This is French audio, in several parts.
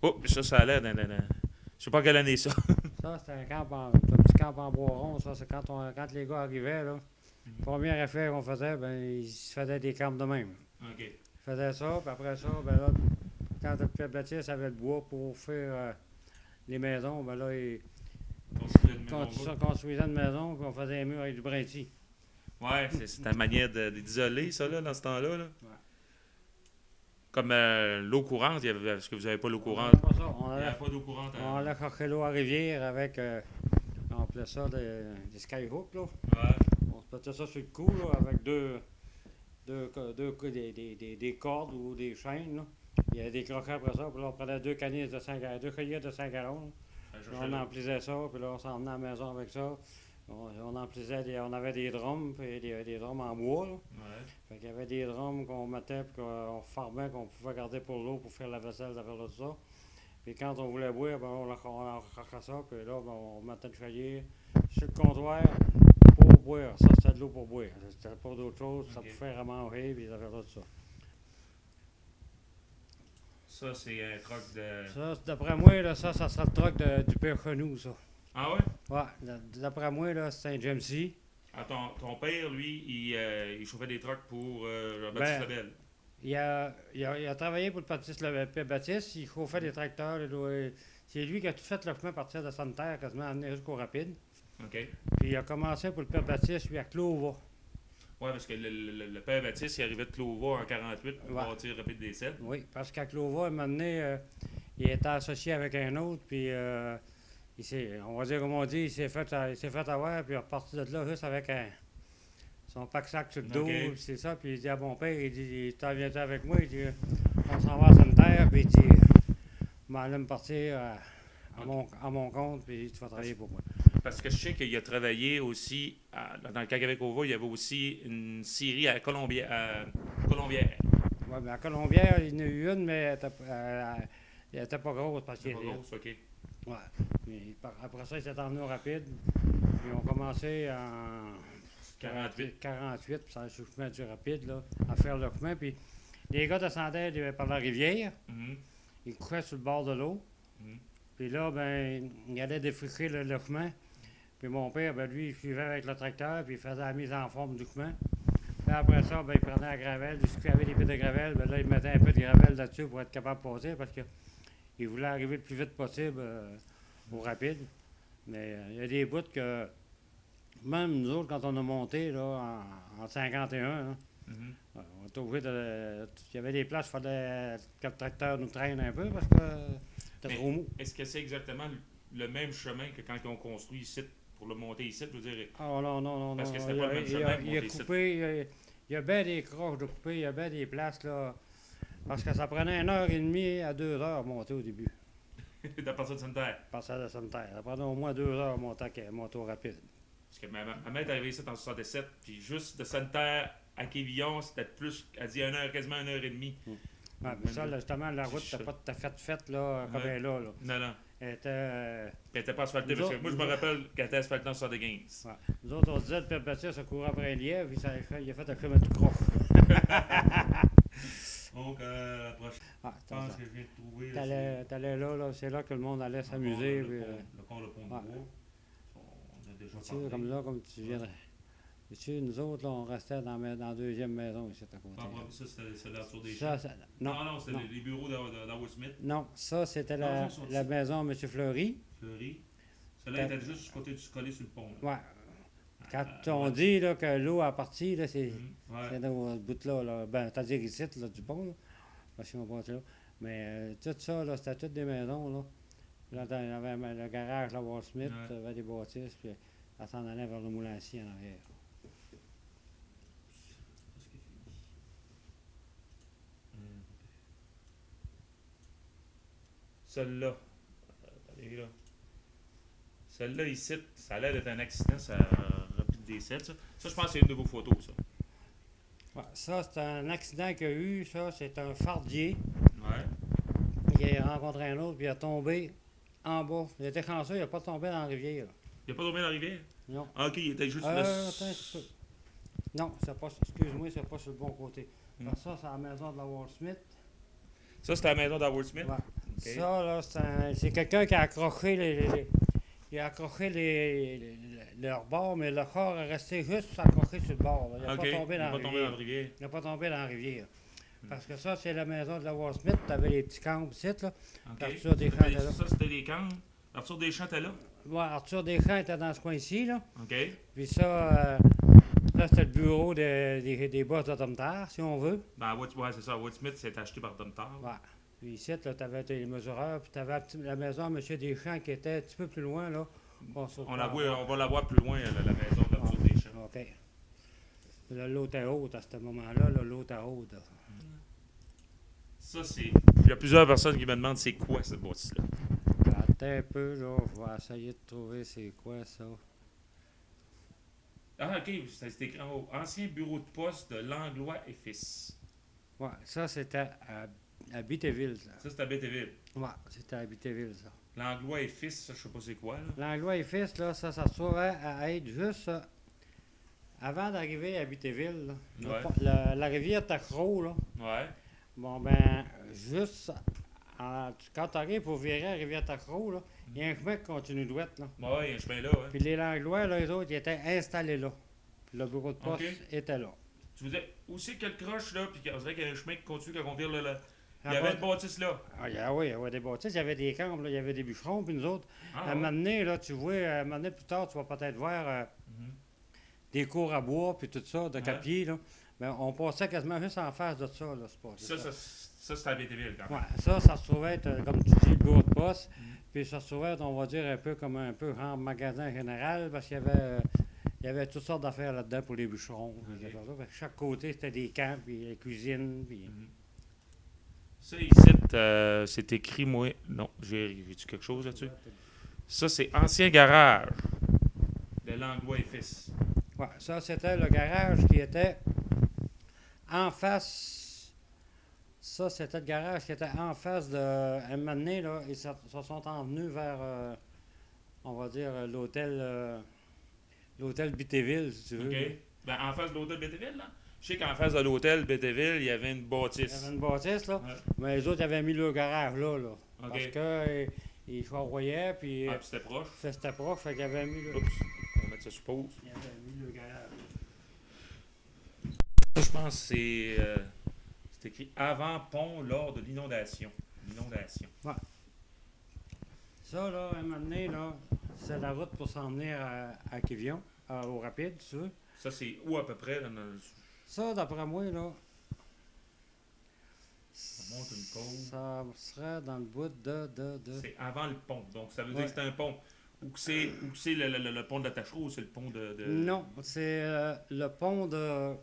Oh, ça a l'air je sais pas quelle année ça. Ça, c'était un petit camp en bois rond. Ça, c'est quand les gars arrivaient, là. Première affaire qu'on faisait, ben, ils se faisaient des camps de même. OK. Ils faisaient ça, puis après ça, ben là, quand le Pierre Baptiste avait le bois pour faire les maisons, ben là, ils Construire une maison rouge. construisaient une maison, puis on faisait les murs avec du brinti. Ouais, c'est ta manière d'isoler ça, là, dans ce temps-là. Là. Ouais. Comme l'eau courante, est-ce que vous avez pas l'eau On courante? n'avait pas ça. Il n'y avait pas d'eau courante. On allait chercher l'eau à rivière avec, on appelait ça des skyhooks, là. Ouais. On se mettait ça sur le cou, là, avec des cordes ou des chaînes, là. Il y avait des croquets après ça, puis là, on prenait deux cueillettes de 5 gallons. Puis on emplissait ça, puis là, on s'en venait à la maison avec ça. On avait des drums, puis des drums en bois, là. Ouais. Fait qu'il y avait des drums qu'on mettait, puis qu'on fermait, qu'on pouvait garder pour l'eau, pour faire la vaisselle, tout ça. Puis quand on voulait boire, ben, on raccrochait ça, puis là, ben, on mettait le chaillé sur le comptoir pour boire. Ça, c'était de l'eau pour boire. C'était pas d'autre chose, ça Ok. pouvait remanger, puis ça fait tout ça. Ça, c'est un troc de. Ça, d'après moi, là, ça sera le truck du père Chenou, ça. Ah ouais? Ouais, d'après moi, là, c'est un GMC. Ah, ton père, lui, il chauffait des trucks pour Jean-Baptiste Ben, Lebel. Il a travaillé pour le Père Baptiste, il chauffait des tracteurs. C'est lui qui a tout fait le chemin à partir de Santerre, quasiment amené jusqu'au Rapide. OK. Puis il a commencé pour le Père Baptiste, lui, à Clova. Ouais, parce que le père Baptiste, il arrivait de Clova en 48 pour Ouais. bâtir Rapide des Sept. Oui, parce qu'à Clova, à un moment donné, il était associé avec un autre, puis on va dire comme on dit, il s'est fait avoir, puis il est reparti de là juste avec son pack-sac sur le dos, OK. puis c'est ça, puis il dit à mon père, il dit, t'en viens avec moi, il dit, on s'en va à Santerre, puis il dit, je m'en allais me partir à mon compte, puis tu vas travailler pour moi. Parce que je sais qu'il a travaillé aussi, dans le cas avec Cova, il y avait aussi une scierie à Colombière. Ouais, mais à Colombière, il y en a eu une, mais elle était pas grosse parce C'est qu'il pas était. grosse, OK. Ouais. Après ça, il s'est emmené au rapide. Puis on commençait en 48 puis ça, sur le chemin du rapide, là, à faire le chemin. Puis les gars descendaient par la rivière, Mhm. ils couraient sur le bord de l'eau. Mhm. Puis là, ben, il allait défricher le chemin. Puis mon père, ben, lui, il suivait avec le tracteur, puis il faisait la mise en forme du chemin. Puis après ça, ben, il prenait la gravelle, il avait des pieds de gravelle, ben là, il mettait un peu de gravelle là-dessus pour être capable de passer parce qu'il voulait arriver le plus vite possible au rapide. Mais il y a des bouts que, même nous autres, quand on a monté là, en 51, là, Mhm. on était obligé de. Il y avait des places, il fallait que le tracteur nous traîne un peu parce que c'était Mais trop mou. est-ce que c'est exactement le même chemin que quand ils ont construit ici pour le monter ici? Je veux dire, Ah non, non, non, parce non. que c'était pas le même Il chemin a, pour il a monter ici. coupé, il y a bien des croches de couper, il y a bien des places là. Parce que ça prenait 1h30 à 2 heures à monter au début. À partir de Sainte-Terre. Passer de Sainte-Terre. Ça prenait au moins 2 heures à monter au rapide. Parce que ma mère est arrivée ici en 67, puis juste de Sainte-Terre à Quévillon, c'était plus, elle dit 1 heure, quasiment 1 heure et demie. Ouais, mais ça, là, justement, la route n'était pas tout à fait faite là, comme Ouais. elle est là. Non, non. Elle était. Puis elle était pas asphaltée, Nous parce que autres- moi, je me nous rappelle qu'elle était asphaltée en 75. Ouais. Nous autres, on disait le Père Baptiste, ça courait après un lièvre, puis il a fait un chemin tout croche. Donc, la prochaine, Ah, je pense que je viens de trouver. là, t'allais là, c'est là que le monde allait c'est s'amuser. encore puis, le pont de ouais. bois. On a déjà tu sais, parlé. comme là, comme tu viendrais. Tu sais, nous autres, là, on restait dans la deuxième maison ici à côté. Ah, ouais, ça, c'est la tour des Ça, champs. non, Non, c'était non. les bureaux d'Howard Smith, Non, ça, c'était Non, la, ils sont la ici. maison à M. Fleury. Fleury. Celle-là était juste du côté du collé sur le pont. Là. Ouais. Quand Ah, on ouais. dit là, que l'eau a parti, là, c'est Ouais. c'est dans ce bout-là. Là. Ben, c'est-à-dire ici, là, du pont, là. Parce qu'on passe là. Mais tout ça, là, c'était toutes des maisons, là. Là, il y avait le garage, là, Wall Smith, Ouais. il y avait des bâtisses, puis ça s'en allait vers le Moulin-Acier en arrière. Presque fini. Celle-là. Attendez, là. Celle-là ici, ça a l'air d'être un accident, ça rapide des 7, ça. Ça, je pense que c'est une de vos photos, ça. Ouais, ça, c'est un accident qu'il y a eu, ça, c'est un fardier. Ouais. Il a rencontré un autre, puis il a tombé en bas. Il était chanceux, il n'a pas tombé dans la rivière. Là. Il n'a pas tombé dans la rivière? Non. Ah, ok, il était juste Attends là. un petit peu. Non, c'est pas, excuse-moi, c'est pas sur le bon côté. Hmm. Parce que ça, c'est la maison de la Wall Smith. Ça, c'était la maison d'Howard Smith? Ouais. OK. Ça, là, c'est quelqu'un qui a accroché il a accroché leur bord, mais le corps est resté juste accroché sur le bord. Là. Il n'a OK. pas tombé Il dans n'est pas la tombé rivière. dans la rivière. Il n'a pas tombé dans la rivière. Parce que ça, c'est la maison de la Wall Smith. Tu avais les petits camps ici, là. OK. Arthur Deschamps était là. Ça, c'était des camps. Arthur Deschamps était là. Ouais, Arthur Deschamps était dans ce coin-ci, là. OK. Puis ça, là, c'était le bureau des boss de Domtar, si on veut. Ben, ouais, c'est ça. Wood Smith s'est acheté par Domtar. Ouais. Puis ici, là, tu avais les mesureurs, puis tu avais la maison à M. Deschamps qui était un petit peu plus loin, là. On va la voir plus loin, la maison d'Arthur Deschamps. OK. Là, l'eau était haute à ce moment-là, là, l'eau était haute. Là. Ça, c'est. Il y a plusieurs personnes qui me demandent c'est quoi cette bâtisse-là. Attends un peu, là, je vais essayer de trouver c'est quoi ça. Ah, OK, c'est écrit en haut. Ancien bureau de poste de Langlois et Fils. Ouais, ça c'était à Bitteville, ça. Ça, c'est à Bétéville. Ouais, c'était à Bitteville, ça. Langlois et Fils, ça, je sais pas c'est quoi, là. Langlois et Fils, là, ça se trouvait à être juste avant d'arriver à Bitteville, là. Ouais. La rivière Tacro, là. Ouais. Bon, ben, juste quand tu arrives pour virer à la rivière Tacro, là, il y a un chemin qui continue d'ouest, là. Ouais, il y a un chemin là, ouais. Puis les Langlois, là, les autres, ils étaient installés là. Puis le bureau de poste OK. était là. Tu vous disais, où c'est quelle croche, là, puis on dirait qu'il y a un chemin qui continue quand on vire là. Il y avait une bâtisse là. Oui, il y avait des bâtisses, il y avait des camps, là, il y avait des bûcherons, puis nous autres, Ah, à un moment donné, là, tu vois, à un moment donné, plus tard, tu vas peut-être voir Mhm. des cours à bois, puis tout ça, de Ouais. capier, là. Ben, on passait quasiment juste en face de ça, là, c'est pas Ça, c'est à Bétéville, quand même. Ouais, ça se trouvait être, comme tu dis, le bureau de poste, Mhm. puis ça se trouvait être, on va dire, un peu comme un peu genre magasin général, parce qu'il y avait toutes sortes d'affaires là-dedans pour les bûcherons. Puis des choses là. Fait que chaque côté, c'était des camps, puis les cuisines, puis... Mhm. Ça, ici, c'est écrit, moi. Non, j'ai-tu quelque chose là-dessus? Ça, c'est ancien garage de Langlois et Fils. Ouais, ça, c'était le garage qui était en face. Ça, c'était le garage qui était en face de. Un moment donné, là, ils se sont en venus vers, on va dire, l'hôtel Bitteville, si tu veux. OK? Ben, en face de l'hôtel Bétéville, là. Je sais qu'en face de l'hôtel Bétéville, il y avait une Il y bâtisse. avait une bâtisse, là. Ouais. Mais les autres avaient mis le garage là, là. OK. Parce que ils choisissaient, puis Ah, puis c'était proche. c'était proche, fait qu'ils avaient mis le. Oups, on va mettre ça sur pause. Ils avaient mis le garage. Ça, je pense que c'est écrit avant pont lors de l'inondation. L'inondation. Ça, là, à un moment donné, là, c'est la route pour s'en venir à Quévillon, au Rapide, tu veux. Ça, c'est où à peu près? Là, Ça, d'après moi, là, on monte une côte. ça serait dans le bout de... C'est avant le pont. Donc, ça veut dire que c'est un pont. Ou que c'est le pont de la Tachereau ou c'est le pont de... Non, c'est le pont de...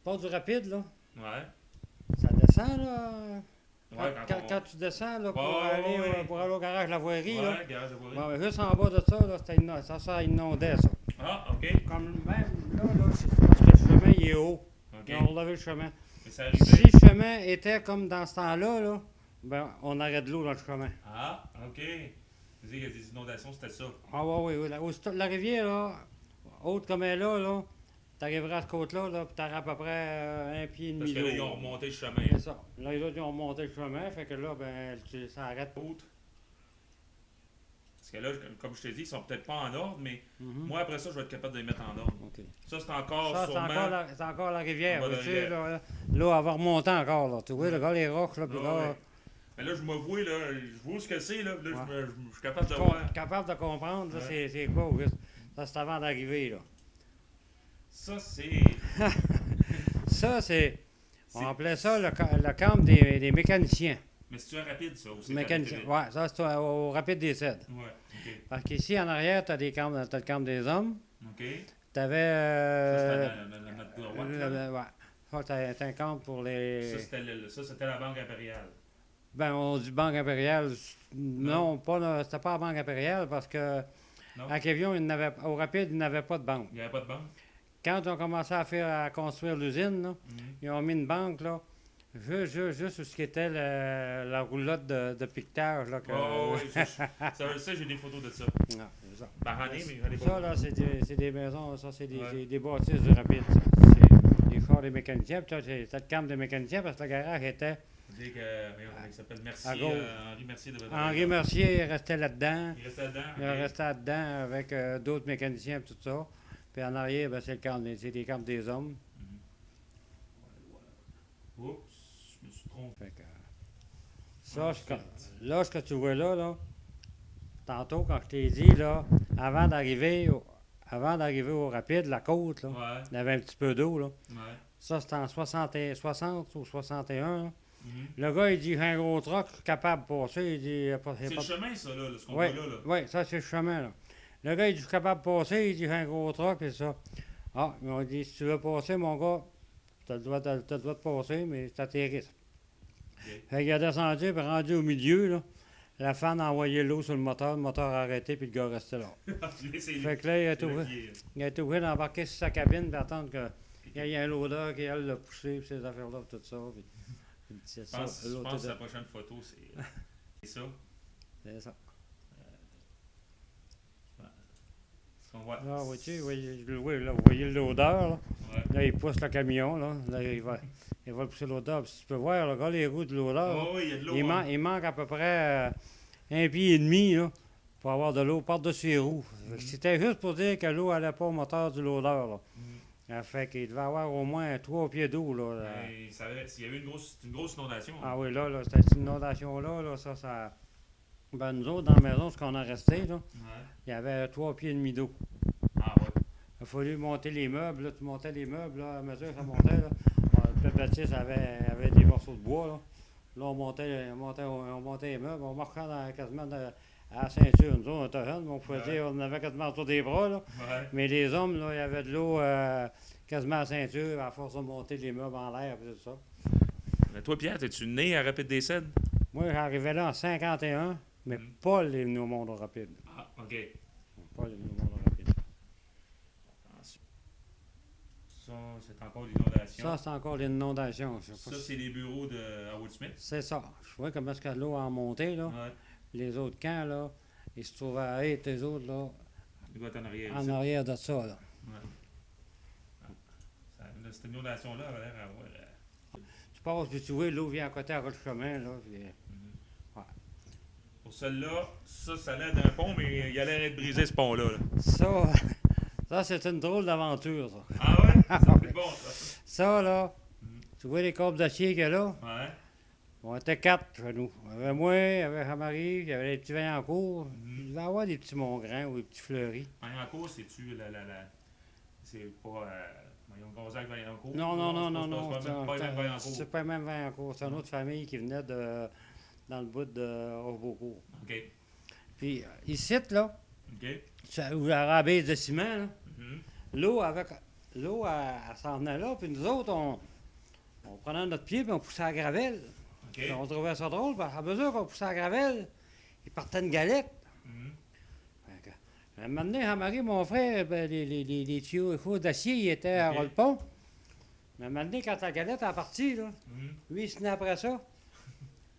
Pont du Rapide, là. Ouais. Ça descend, là. Ouais, Quand tu descends, là, pour, Ouais, aller, ouais. pour aller au garage de la voirie, là. Ouais, garage de voirie. Bon, ben, juste en bas de ça, là, ça inondait, ça. Ah, OK. Comme même, là, c'est parce que le chemin, il est haut. OK. Ils ont relevé le chemin. Et ça Si arrivait... le chemin était comme dans ce temps-là, là, ben, on aurait de l'eau dans le chemin. Ah, OK. Vous dites qu'il y a des inondations, c'était ça. Ah oui, oui. La rivière, là, haute comme elle est là, t'arriveras à ce côte-là, là, puis t'auras à peu près un pied et Parce demi que là, d'eau. ils ont remonté le chemin. C'est ça. Là, les autres, ils ont monté le chemin, fait que là, ben, ça arrête. Autre. Parce que là, comme je t'ai dit, ils sont peut-être pas en ordre, mais Mhm. moi, après ça, je vais être capable de les mettre en ordre. OK. Ça, c'est encore Ça, sûrement... c'est encore la rivière. En bas de Tu la sais, rivière. là, l'eau, elle va remonter encore, là. Tu vois, là, les roches, là, puis Ah, là, ouais. Mais là, je me vois, là, je vois ce que c'est, là. Là, Ouais. je suis capable de voir. capable de comprendre, là, Ouais. c'est quoi, Auguste. Ça, c'est avant d'arriver, là. Ça, c'est... Ça, c'est... On c'est- appelait ça le camp des mécaniciens. Mais c'est-tu rapide, ça, aussi? Mécaniciens. Ouais, ça, c'est au Rapide des Cèdres. Ouais, OK. Parce qu'ici, en arrière, tu as le camp des hommes. OK. Tu avais. Ça, c'était notre droite, là. Ouais. Ça, t'as un camp pour les. Ça, c'était la Banque impériale. Ben, on dit Banque impériale. Non, c'était pas la Banque impériale parce que Non? à Quévillon, au Rapide, il n'avait pas de banque. Il n'y avait pas de banque? Quand on commençait à construire l'usine, là, Mhm. ils ont mis une banque, là, juste où ce qui était la roulotte de piquetage. Là, que... Oh, oui, ça, j'ai des photos de ça. Non, c'est ça. Ben, j'en ai, mais j'en ai Ça, pas. là, c'est des maisons, ça, c'est Ouais. des bâtisses du Rapide. Ça. C'est des forts des mécaniciens. Puis ça, c'est le camp des mécaniciens parce que le garage était Dès que. Voyons, comment il s'appelle? À Mercier. gauche. Henri Mercier devait Henri travailler là. Mercier restait là-dedans. Il restait dedans. Il restait là-dedans avec d'autres mécaniciens et tout ça. Puis en arrière, ben, c'est les camps des hommes. Oups, je me suis trompé. Fait que, ça, là, ce que tu vois là, tantôt, quand je t'ai dit, là, avant d'arriver au rapide, la côte, là, Ouais. il y avait un petit peu d'eau, là. Ouais. Ça, c'était en 60 ou 61. Là. Mhm. Le gars, il dit, j'ai un gros truck, je suis capable de passer. Il dit, y a pas, C'est le chemin, ça, là, ce qu'on Oui, voit là. ouais, ça, c'est le chemin, là. Le gars, il dit, je suis capable de passer. Il dit, j'ai un gros truck, et ça. Ah, ils m'ont dit, si tu veux passer, mon gars, t'as le droit de passer, mais c'est atterrisse. Ok. Fait qu'il a descendu, puis rendu au milieu, là. La fan a envoyé l'eau sur le moteur a arrêté, puis le gars restait là. Fait que là, il a été obligé d'embarquer sur sa cabine, puis attendre qu'il y ait un loader qui aille le pousser, puis ces affaires-là, puis tout ça. Puis c'est Je pense que la prochaine photo, c'est ça. C'est ça. Ce qu'on voit. Là, vois-tu, oui, là, vous voyez le loader, là. Ouais. Là, il pousse le camion, là. Là, il va le pousser le loader. Puis tu peux voir, là, regarde les roues du loader. Là. Oh, oui, il y a de l'eau. Il manque à peu près un pied et demi, là, pour avoir de l'eau par-dessus les roues. C'était juste pour dire que l'eau n'allait pas au moteur du loader, là. Ça fait qu'il devait avoir au moins 3 pieds d'eau, là. S'il y avait une grosse inondation. Ah oui, là, cette inondation-là, là, ça... Ben, nous autres, dans la maison, ce qu'on a resté, là, Ouais. il y avait 3 pieds et demi d'eau. Ah ouais. Il a fallu monter les meubles, là, tu montais les meubles, là, à mesure que ça montait, là. Le bâtisse avait des morceaux de bois, là. Là, on montait les meubles, on marchait quasiment à la ceinture. Nous autres, on était jeunes, on pouvait dire, on avait quasiment autour des bras, là. Ouais. Mais les hommes, là, il y avait de l'eau quasiment à la ceinture, à force de monter les meubles en l'air, et tout ça. Mais toi, Pierre, es-tu né à Rapide des Cèdres? Moi, j'arrivais là en 51, mais Paul est venu au monde rapide. Ah, OK. Paul est venu au monde rapide. Ça, c'est encore l'inondation. Ça, c'est encore l'inondation. Ça, c'est les bureaux de Howard Smith. C'est ça. Je vois comment est-ce que l'eau a monté, là. Ouais. Les autres camps, là, ils se trouvaient à être, eux autres, là, Il doit être en arrière. en ici. arrière de ça, là. Ouais. Cette inondation-là avait l'air à avoir. Tu passes, puis tu vois, l'eau vient à côté à le chemin, là. Puis, Pour celle-là, ça allait d'un pont, mais il allait être brisé ce pont-là. Là. ça, c'est une drôle d'aventure, ça. Ah ouais? Ça fait bon, ça. Ça, là, tu vois les cordes d'acier qu'il y a là? Ouais. On était 4 chez nous. Il y avait moi, il y avait Jean-Marie, il y avait les petits Vaillancourt. Il devait y avoir des petits Montgrand ou des petits Fleuris. Vaillancourt, c'est-tu la. C'est pas. Voyons, Gonzague Vaillancourt? Non. C'est pas le même Vaillancourt. C'est pas le même Vaillancourt. C'est une autre famille qui venait dans le bout de Rochebeaucourt. OK. Puis ici, là, OK. où la rabise de ciment, là, Mhm. l'eau, elle s'en venait là. Puis nous autres, on prenait notre pied et on poussait à la gravelle. OK. Puis on trouvait ça drôle, parce qu'à mesure qu'on poussait à la gravelle, il partait une galette. Mhm. Fait que, un moment donné, Jean-Marie, mon frère, ben, les tuyaux d'acier, il était à OK. Rollepont. Mais un moment donné, quand la galette est partie, là, Mhm. lui, il se tenait après ça.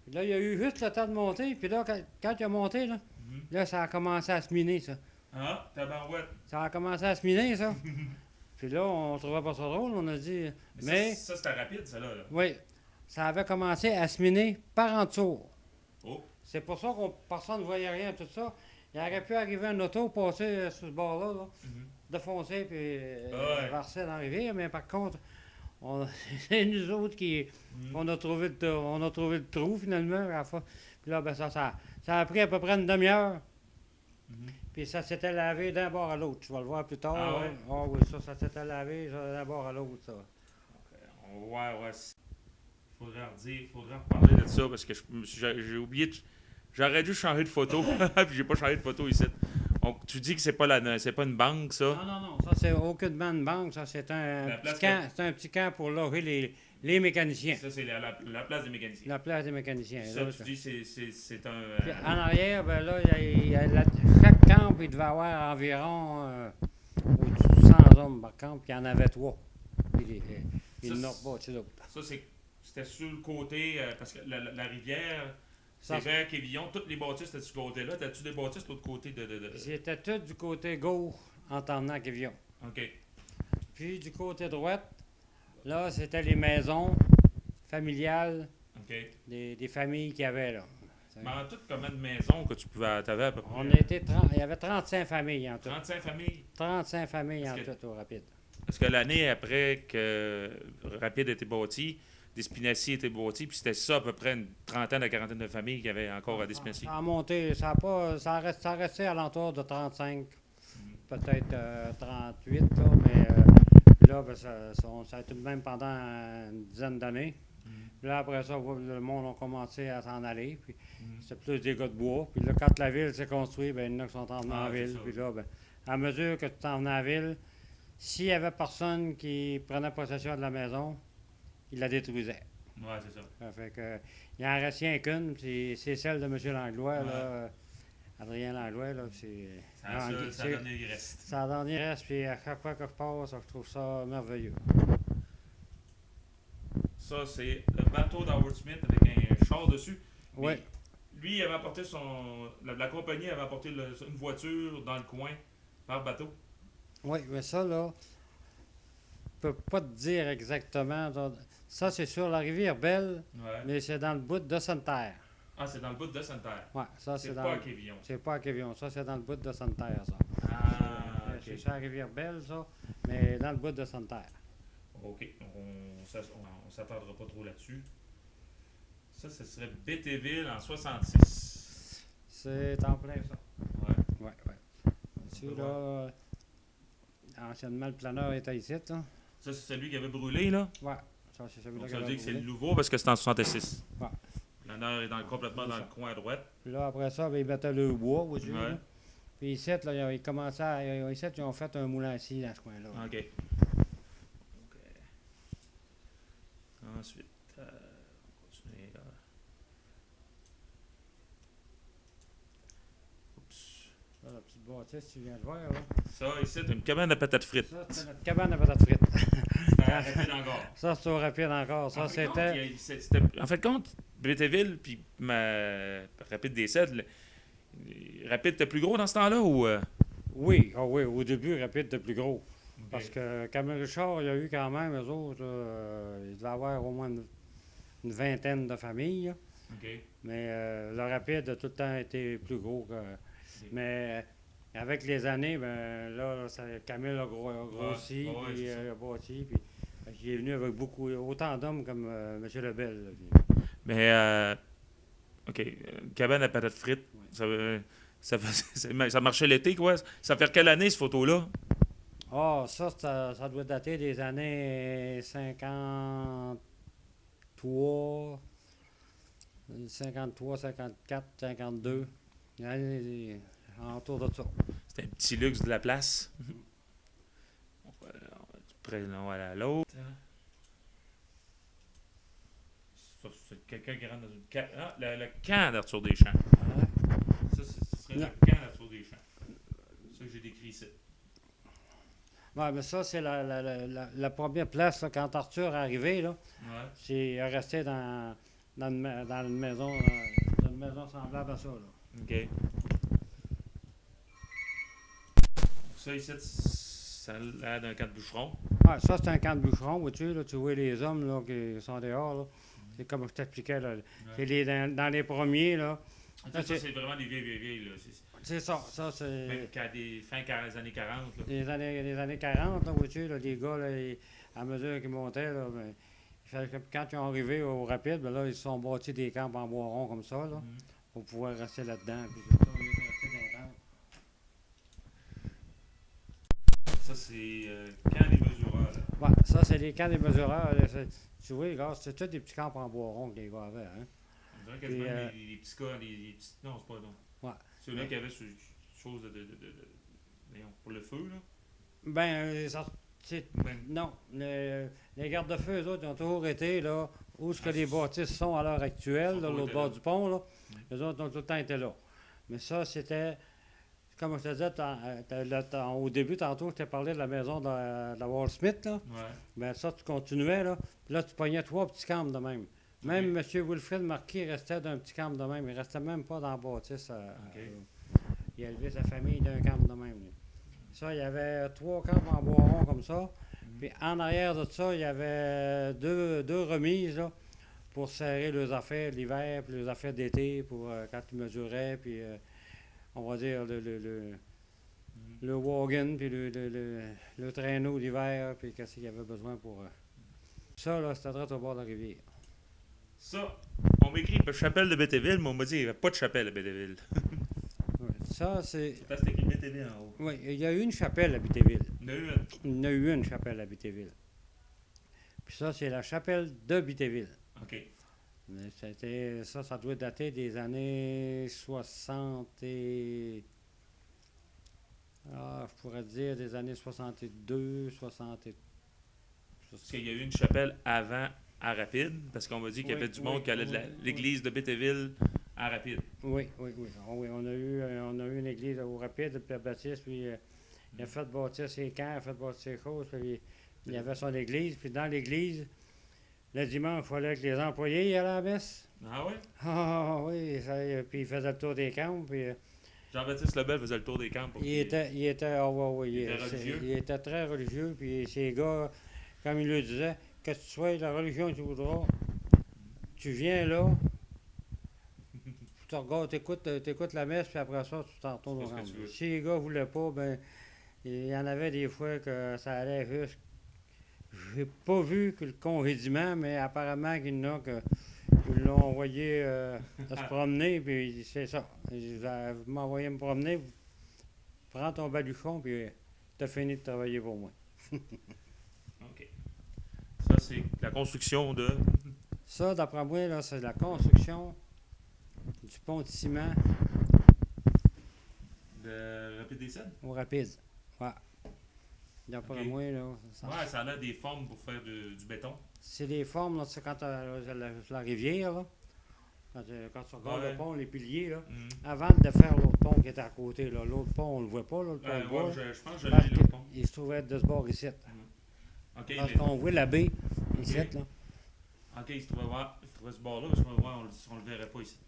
Puis là, il a eu juste le temps de monter. Puis là, quand il a monté, là, Mhm. là, ça a commencé à se miner, ça. Ah, tabarouette. Ça a commencé à se miner, ça. Puis là, on trouvait pas ça drôle. On a dit, mais Ça, c'était rapide, ça, là. oui, ça avait commencé à se miner par en dessous. Oh. C'est pour ça qu'on personne ne voyait rien, tout ça. Il aurait pu arriver un auto, passer sur ce bord-là, là, Mhm. défoncer puis Ouais. verser dans la rivière. Mais par contre, c'est nous autres qui Mhm. on a trouvé le trou finalement à la fin. Puis là, ben, ça a pris à peu près une demi-heure. Mhm. Puis ça s'était lavé d'un bord à l'autre. Tu vas le voir plus tard. Ah ouais? Hein. Ah oui, ça s'était lavé d'un bord à l'autre, ça. Ouais. Faudrait reparler de ça parce que j'ai oublié. J'aurais dû changer de photo, puis j'ai pas changé de photo ici. Donc, tu dis que c'est pas une banque, ça? Non. Ça, c'est aucunement une banque. Ça, c'est un La petit place camp. C'est un petit camp pour loger les mécaniciens. Ça, c'est la place des mécaniciens. La place des mécaniciens. Ça, là, tu dis c'est un. Puis en arrière, ben là, chaque camp, il devait avoir environ au-dessus de 100 hommes par camp, puis il y en avait 3. Puis Ça, il n'en pas, tu l'autre. Ça, c'était sur le côté, parce que la rivière, Ça, c'est vers Quévillon, toutes les bâtisses étaient de ce côté-là. T'as-tu des bâtisses de l'autre côté de. C'était tout du côté gauche en t'emmenant à Quévillon. OK. Puis du côté droite, là, c'était les maisons familiales OK. OK. des familles qu'il y avait là. Mais en tout, combien de maisons que tu avais à peu près? Il y avait 35 familles en tout. 35 familles. 35 familles en Est-ce que- tout au Rapide. Parce que l'année après que Rapide a été bâti, Despinacy a été bâti, puis c'était ça à peu près une trentaine à quarantaine de familles qu'il y avait encore à Despinacy. Ça a monté, ça a resté alentour de 35, peut-être 38, là, mais là, ben, ça a été le même pendant une dizaine d'années. Puis là, après ça, le monde a commencé à s'en aller, puis c'est plus des gars de bois. Puis là, quand la ville s'est construite, ben, il y en a qui sont en venus en c'est ville. ça. Puis là, ben, à mesure que tu t'en venais en ville, s'il y avait personne qui prenait possession de la maison, il la détruisait. Ouais, c'est ça. Ça fait que, il en reste rien qu'une, c'est celle de M. Langlois, Ouais. là, Adrien Langlois, là, c'est... Ça a donné le reste. Ça en dernier reste, puis à chaque fois que je passe, je trouve ça merveilleux. Ça, c'est le bateau d'Howard Smith avec un char dessus. Oui, Mais lui, il avait apporté la compagnie avait apporté une voiture dans le coin par bateau. oui, mais ça, là, je peux pas te dire exactement. Ça, c'est sur la rivière Belle, Ouais. mais c'est dans le bout de Sainte-Terre. Ah, c'est dans le bout de Sainte-Terre. Oui, ça, C'est c'est pas dans... à Quévillon. C'est pas à Quévillon, ça, c'est dans le bout de Sainte-Terre, ça. Ah, C'est ok. sur la rivière Belle, ça, mais dans le bout de Sainte-Terre. Ok, on s'attardera pas trop là-dessus. Ça, ce serait Bétéville en 66. C'est en plein ça. Ouais. Oui, oui. Ici, là, anciennement, le planeur était ici, là. Ça, c'est celui qui avait brûlé, là. Ouais, ça, c'est celui-là Donc, qui ça veut avait dire que c'est le brûlé. nouveau parce que c'est en 66. Ouais. L'honneur est complètement dans C'est le ça. coin à droite. Puis là, après ça, ben, ils mettaient le bois au-dessus. Ouais. Là. Puis ici, là, ils commençaient à... Ici, ils ont fait un moulin à scie dans ce coin-là. OK. OK. Ensuite, on va continuer là. Oups. Là, la petite bâtisse, tu viens de voir, là. Ça, ici, c'est une cabane à patates frites. Ça, c'est notre cabane à patates frites. C'était rapide encore. Ça, c'est au rapide encore. Ça, En fait, c'était... en fait, compte, Bétéville puis ma Rapide des Cèdres, Rapide était plus gros dans ce temps-là ou. Oui, oui, au début, rapide était plus gros. Parce que Camille Richard, il y a eu quand même, eux autres, il devait avoir au moins une vingtaine de familles. Là. OK. Mais le rapide a tout le temps été plus gros que... Mais avec les années, ben là, Camille a grossi, Ouais, ouais, puis c'est ça. a bâti, puis il est venu avec autant d'hommes comme M. Lebel. Là, Mais, OK. Une cabane à patates frites. Ouais. Ça marchait l'été, quoi. Ça fait quelle année, cette photo-là? Ah, ça doit dater des années 53, 53, 54, 52. Autour de ça. C'était un petit luxe de la place. On va aller à l'autre. Ça, c'est quelqu'un qui rentre dans une canne. Ah, le camp d'Arthur Deschamps. Ça, ce serait Non. le camp d'Arthur Deschamps. C'est ça que j'ai décrit ici. Ouais, mais ça, c'est la première place, là, quand Arthur est arrivé, là, Ouais. c'est resté dans une maison, dans une maison semblable à ça, là. OK. Ça, ici, ça a l'air d'un camp de bûcheron. Ouais, ça, c'est un camp de bûcheron, vois-tu, là, tu vois les hommes, là, qui sont dehors, là. C'est comme je t'expliquais, là. C'est dans les premiers, là. Ça, c'est- c'est vraiment des vieilles, là. C'est ça, c'est... Même qu'à des fins des années 40, là. Les années 40, là, vois-tu, là, les gars, là, à mesure qu'ils montaient, là, ben, il fallait que quand ils ont arrivé au rapide, ben là, ils se sont bâtis des camps en bois rond comme ça, là, Mhm. pour pouvoir rester là-dedans. Puis tout ça, ils étaient restés dans les camps. Ça, c'est camp des mesureurs, là. Ouais, ça, c'est les camps des mesureurs. Là, tu vois, les gars, c'est tous des petits camps en bois rond que les gars avaient, hein. On dirait Puis, quasiment les petits cas, les petits... Non, c'est pas non. Ouais. Ceux-là qui avaient ce chose voyons, pour le feu, là. Ben, Ben, non, les gardes-feux, eux autres, ils ont toujours été, là, où ce que les bâtisses sont à l'heure actuelle, Ils sont là, toujours l'autre été bord là. du pont, là. Eux autres ont tout le temps été là. Mais ça, c'était, comme je te disais, au début, tantôt, je t'ai parlé de la maison de la Wall Smith, là. ouais. Ben ça, tu continuais, là. Puis là, tu pognais 3 petits camps de même. Même M. Wilfrid Marquis restait d'un petit camp de même. Il restait même pas dans la bâtisse. Il a élevé sa famille d'un camp de même. Lui. Ça, il y avait 3 camps en bois rond comme ça. Puis en arrière de ça, il y avait deux remises, là, pour serrer leurs affaires l'hiver, puis leurs affaires d'été, pour quand ils mesuraient, puis on va dire le wagon, puis le traîneau d'hiver, puis qu'est-ce qu'il y avait besoin pour... Ça, là, c'était direct au bord de la rivière. Ça, on m'écrit chapelle de Bétéville, mais on m'a dit qu'il n'y avait pas de chapelle à Bétéville. Ouais. Ça, c'est... C'est parce que c'était écrit Bétéville en haut. Oui, il y a eu une chapelle à Bétéville. Il y en a eu une. Il y en a eu une chapelle à Bétéville. Puis ça, c'est la chapelle de Bétéville. OK. Mais ça doit dater des années 60 et... je pourrais dire des années 62, 60 et... Parce qu'il y a eu une chapelle avant à Rapide, parce qu'on m'a dit qu'il y avait du monde qui allait de l'église de Bétéville à Rapide. Oui. Oui, on a eu une église au Rapide, puis Baptiste, puis il a fait bâtir ses camps, il a fait bâtir ses choses, puis il y avait son église, puis dans l'église, le dimanche, il fallait que les employés y allaient à la messe. Ah ouais? Ah oui, puis il faisait le tour des camps, puis... Jean-Baptiste Lebel faisait le tour des camps. Il était religieux. Il était très religieux, puis ces gars, comme il le disait, que tu sois la religion que tu voudras, tu viens là, tu te regardes, t'écoutes la messe, puis après ça, tu t'en retournes au camp. Si les gars ne voulaient pas, ben il y en avait des fois que ça allait juste. J'ai pas vu que le congédiement, mais apparemment qu'il y en a que ils l'ont envoyé se promener, puis c'est ça. Vous m'envoyez me promener, prends ton baluchon, puis t'as fini de travailler pour moi. OK. Ça, c'est la construction de... Ça, d'après moi, là, c'est la construction du pont de ciment de Rapide des Seines? au Rapide. Ouais. D'après moi, là... Ouais, ça a des formes pour faire du béton. C'est des formes, là, c'est quand la rivière, là. Quand tu regardes le pont, les piliers, là, avant de faire l'autre pont qui était à côté, là, l'autre pont, on ne le voit pas, là, le pont de bois. Je pense que je l'ai, l'autre pont. Il se trouvait de ce bord ici. Okay, parce qu'on voit la baie ici, là. OK, il se trouvait ce bord-là, parce qu'on ne le verrait pas ici.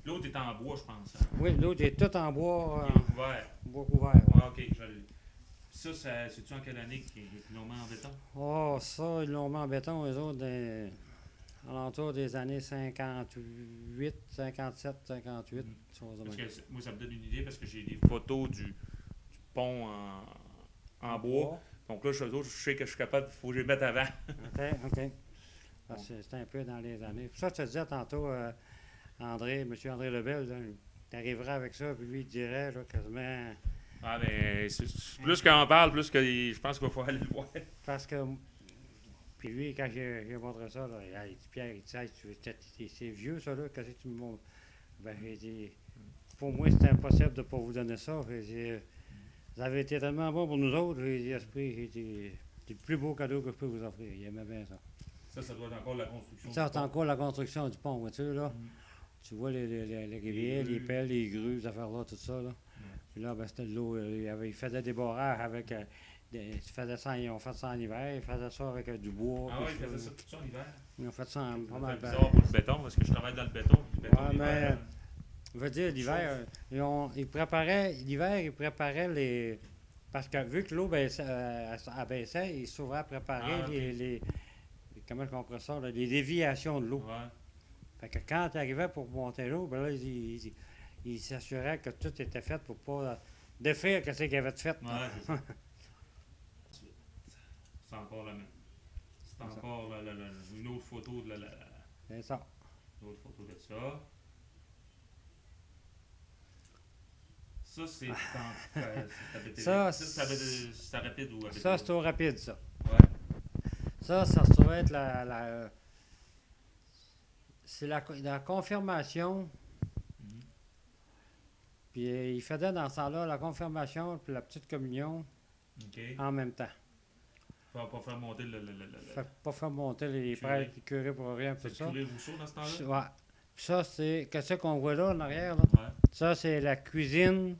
L'autre est en bois, je pense. Hein? Oui, l'autre est tout en bois. Couvert. Bois couvert. Ouais. OK, je l'ai. Ça, c'est-tu en quelle année qu'ils l'ont mis en béton? Oh, ça, ils l'ont mis en béton, eux autres, alentour des années 58, 57, 58. Parce que moi, ça me donne une idée, parce que j'ai des photos du pont en bois. Donc là, je sais que je suis capable, il faut que je les mette avant. OK. C'est un peu dans les années. Pour ça, je te disais tantôt, M. André Lebel, tu arriverais avec ça, puis lui, il te dirait là, quasiment... Ah, mais plus qu'on en parle, plus que je pense qu'il va falloir aller le voir. Parce que... Puis lui, quand j'ai montré ça, là, il dit, Pierre, il dit, c'est vieux, ça, là, qu'est-ce que tu me montres? Ben, j'ai dit, pour moi, c'est impossible de ne pas vous donner ça. J'ai dit, vous avez été tellement bon pour nous autres. J'ai dit, Esprit, j'ai dit, c'est le plus beau cadeau que je peux vous offrir. Il aimait bien ça. Ça doit être encore la construction. Ça, c'est encore la construction du pont, vois-tu, là. Tu vois les rivières, les pelles, les grues, ces affaires-là, tout ça, là. Puis là, ben, c'était de l'eau. Il faisait des barrages avec... ils faisaient ça, ils ont fait ça en hiver, ils faisaient ça avec du bois. Ah oui, ils faisaient ça tout ça en hiver? Ils ont fait ça en... C'est bizarre pour le béton, parce que je travaille dans le béton. Ouais, mais... Je veux dire, l'hiver, ils préparaient les... Parce que vu que l'eau abaissait, ils s'ouvraient à préparer les... Comment je comprends ça? Là, les déviations de l'eau. Ouais. Fait que quand ils arrivaient pour monter l'eau, ben là, ils s'assuraient que tout était fait pour pas défaire ce qu'ils avaient fait. Ouais, c'est ça. C'est encore la même. C'est encore une autre photo de C'est ça. Une autre photo de ça. Ça, c'est c'est rapide ou ça, c'est au rapide, ça. Ouais. Ça se trouvait être c'est la confirmation. Puis il faisait dans ce temps-là la confirmation puis la petite communion en même temps. Pas faire monter Pas faire monter les prêtres, les curés pour rien, tout ça. C'est le curé Rousseau dans ce temps-là? Ouais. Puis ça, c'est... Qu'est-ce qu'on voit là, en arrière, là? Ouais. Ça, c'est la cuisine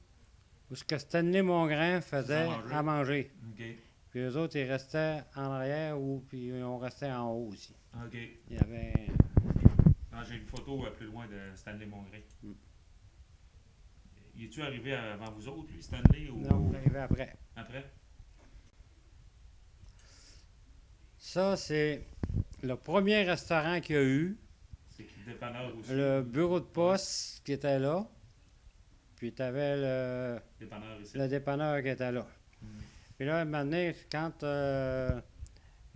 où ce que Stanley Mongrain faisait à manger. Puis eux autres, ils restaient en arrière puis on restait en haut aussi. OK. Il y avait... j'ai une photo plus loin de Stanley Mongrain. Il est-tu arrivé avant vous autres, lui, Stanley? Ou... Non, il est arrivé après. Après? Ça, c'est le premier restaurant qu'il y a eu dépanneur aussi. le bureau de poste qui était là, puis tu avais Dépanneur ici. le dépanneur qui était là. Mhm. Puis là, un moment donné, quand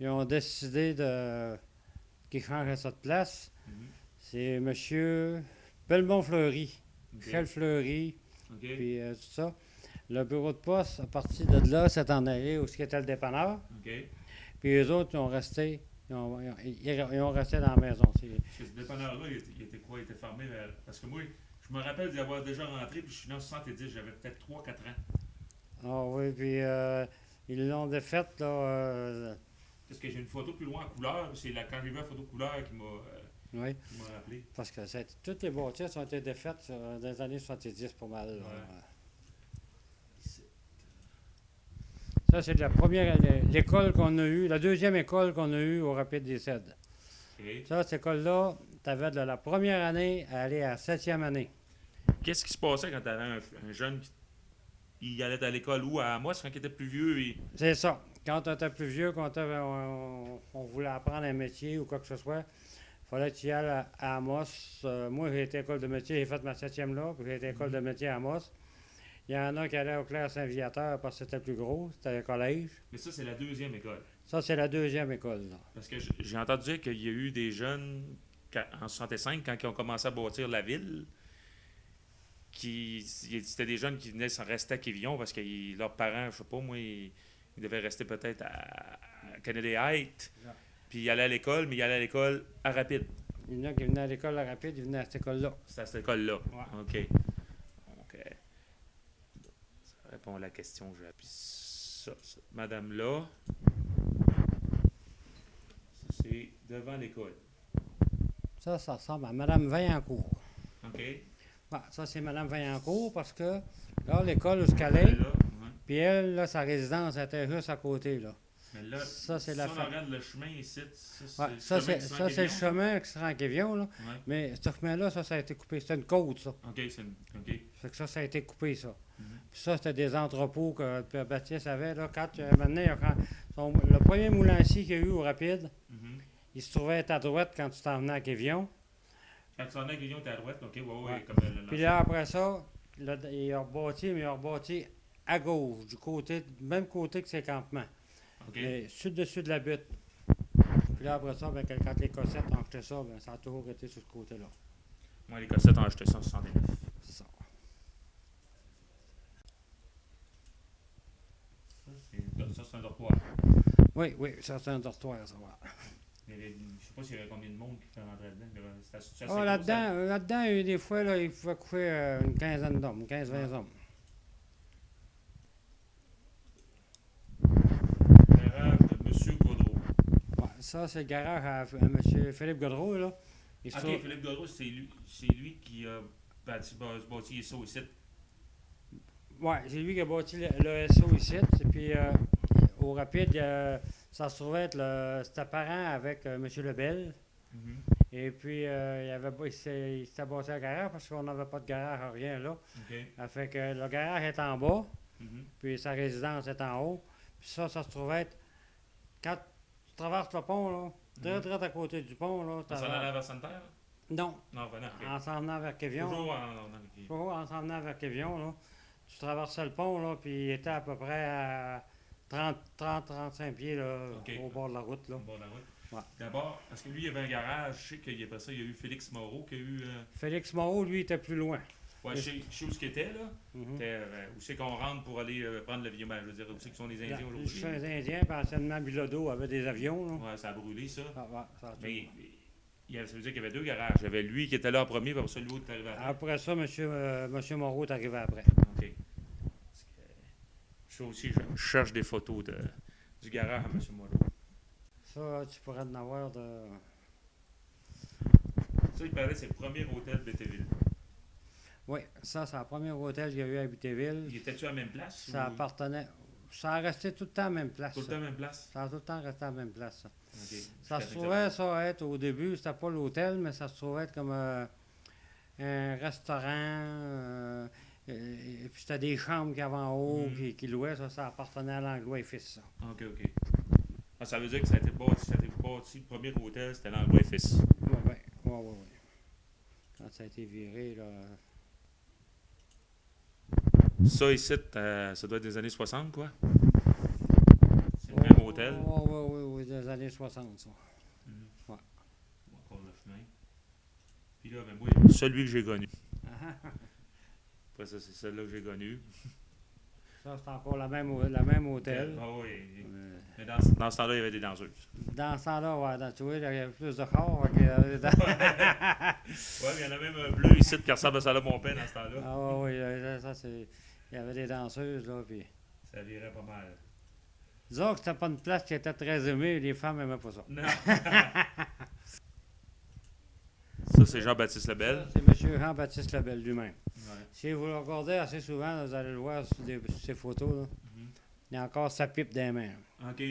ils ont décidé qu'ils changeraient ça de place, Mhm. c'est M. Belmont-Fleury, Ok. Michel Fleury, Ok. puis tout ça. Le bureau de poste, à partir de là, s'est en allé où était le dépanneur. Ok. Puis eux autres, ils ont resté, ils ont resté dans la maison. Parce que ce dépanneur-là, il était quoi? Il était fermé parce que moi, je me rappelle d'y avoir déjà rentré, puis je suis né en 70, j'avais peut-être 3-4 ans. Ah oui, puis ils l'ont défaite, là. Parce que j'ai une photo plus loin en couleur, c'est quand j'ai vu la photo couleur Oui, qui m'a rappelé. parce que toutes les bâtisses ont été défaites dans les années 70 pour mal. Là. Ouais. Ça, c'est la première, l'école qu'on a eue, la deuxième école qu'on a eue au Rapide des Cèdres. Ok. Ça, cette école-là, tu avais de la première année à aller à la 7e année. Qu'est-ce qui se passait quand tu avais un jeune il allait à l'école où? À Amos, quand il était plus vieux? C'est ça. Quand on était plus vieux, quand on voulait apprendre un métier ou quoi que ce soit, il fallait que tu y ailles à Amos. Moi, j'ai été école de métier, j'ai fait ma 7e là, puis j'ai été école de métier à Amos. Il y en a qui allaient au Claire Saint-Viateur parce que c'était plus gros, c'était le collège. Mais ça, c'est la deuxième école. Ça, c'est la deuxième école. Là. Parce que j'ai entendu dire qu'il y a eu des jeunes, en 65, quand ils ont commencé à bâtir la ville, c'était des jeunes qui venaient s'en rester à Quévillon parce que leurs parents, je sais pas, moi, ils devaient rester peut-être à Kennedy Heights. Yeah. Puis ils allaient à l'école, mais ils allaient à l'école à Rapide. Il y en a qui venaient à l'école à Rapide, ils venaient à cette école-là. C'est à cette école-là. Ouais. OK. Ça répond à la question. J'ai appuyé ça. Madame-là, ça, c'est devant l'école. Ça ressemble à Mme Vaillancourt. OK. Ouais, ça, c'est Mme Vaillancourt parce que, là, l'école où elle est, Là, ouais. puis elle, là, sa résidence était juste à côté, là. Mais là, Ça, c'est si la on fa- regarde le chemin ici, Ouais, ça, c'est le chemin qui se rend à Quévillon, là. Ouais. Mais ce chemin-là, ça a été coupé. C'était une côte, ça. OK, OK. Fait que ça a été coupé, ça. Mhm. Puis ça, c'était des entrepôts que Pierre Baptiste avait, là. Quand, maintenant, le premier moulancier qu'il y a eu au Rapide, Mhm. il se trouvait à droite quand tu t'en venais à Quévillon. Quand tu en as à Guillaume, t'es à droite, OK, ouais, Ouais. comme Puis là, après ça, là, il a rebâti, mais il a rebâti à gauche, même côté que ses campements. OK. Mais sud-dessus de la butte. Puis là, après ça, ben, quand les Cossettes ont acheté ça, ben, ça a toujours été sur ce côté-là. Moi, les cassettes ont acheté ça en 69. C'est ça. Ça, c'est un dortoir. Oui, ça, c'est un dortoir, ça va. Je sais pas s'il y avait combien de monde qui fait rentrer dedans. Mais c'est assez Ah, gros, là-dedans, des fois, là, il pouvait coucher une quinzaine d'hommes, 15-20 hommes. Garage de M. Gaudreau. Ouais, ça, c'est le garage à M. Philippe Godreau, là. Il se OK, trouve- Philippe Gaudreau, c'est lui qui a bâti ça ici. Ouais, c'est lui qui a bâti le SO ici. Et puis, au Rapide, ça se trouvait être c'était parent avec M. Lebel. Mhm. Et puis, il s'était bâti un garage parce qu'on n'avait pas de garage, rien là. OK. Ça fait que le garage est en bas, Mhm. puis sa résidence est en haut. Puis ça se trouvait être. Quand tu traverses le pont, là, très à côté du pont, là. Ça s'en allait vers Sainte-Terre? Non, Non, venant. OK. en s'en venant vers Quévillon. Toujours en Toujours en s'en venant vers Quévillon, là. Tu traversais le pont, là, puis il était à peu près à 30-35 pieds, là, OK. au bord de la route, là. au bord de la route. Ouais. D'abord, parce que lui, il y avait un garage. Je sais qu'après ça, il y a eu Félix Moreau qui a eu. Félix Moreau, lui, était plus loin. Ouais, je sais où ce qu'il était, là. Mhm. C'était, où c'est qu'on rentre pour aller prendre l'avion? Ben, je veux dire, où c'est que sont les Indiens aujourd'hui? Chez les Indiens, puis anciennement, Bilodeau avait des avions, là. Ouais, ça a brûlé, ça. Ah, ouais, ça a Mais tout. ça veut dire qu'il y avait deux garages. Il y avait lui qui était là en premier, puis après ça, l'autre est arrivé après. Après ça, monsieur Moreau est arrivé après. OK. Parce que, je aussi, je cherche des photos du garage à M. Moreau. Ça, tu pourrais en avoir de. Ça, il parlait, c'est le premier hôtel de Bétéville. Oui, ça, c'est le premier hôtel qu'il y a eu à Buttéville. Il était-tu à la même place? Ça ou- appartenait. Ça a resté tout le temps à la même place. Tout le ça. temps à la même place? Ça a tout le temps resté à la même place, ça. OK. Ça se trouvait, ça, être au début, c'était pas l'hôtel, mais ça se trouvait être comme un restaurant. Et puis c'était des chambres qu'il y avait en haut Mhm. qui louaient, ça appartenait à l'Anglois et Fils, ça. OK, OK. Ah, ça veut dire que ça a été bâti, le premier hôtel, c'était l'Anglois et Fils. Oui, oui, oui, oui. quand ça a été viré, là. Ça ici, ça doit être des années 60, quoi. C'est le même hôtel. Oui, des années 60, ça. Mhm. Ouais. Encore le chemin. Puis là, ben moi, celui que j'ai connu. Après ça, c'est celui-là que j'ai connu. Ça, c'est encore la même hôtel. Ah oui. Euh, Mais dans ce temps-là, il y avait des danseuses. Dans ce temps-là, ouais, tu vois, il y avait plus de corps. Ouais, il y en a même un bleu ici qui ressemble à ça là, mon père, dans ce temps-là. Ah oui, ça, c'est... Il y avait des danseuses, là, puis... Ça virait pas mal. Disons que c'était pas une place qui était très aimée, les femmes n'aimaient pas ça. Non. Ça, c'est Jean-Baptiste Lebel. Ça, c'est M. Jean-Baptiste Lebel lui-même. Ouais. Si vous le regardez assez souvent, vous allez le voir sur, sur ces photos, là, Mhm. il y a encore sa pipe dans les mains. OK.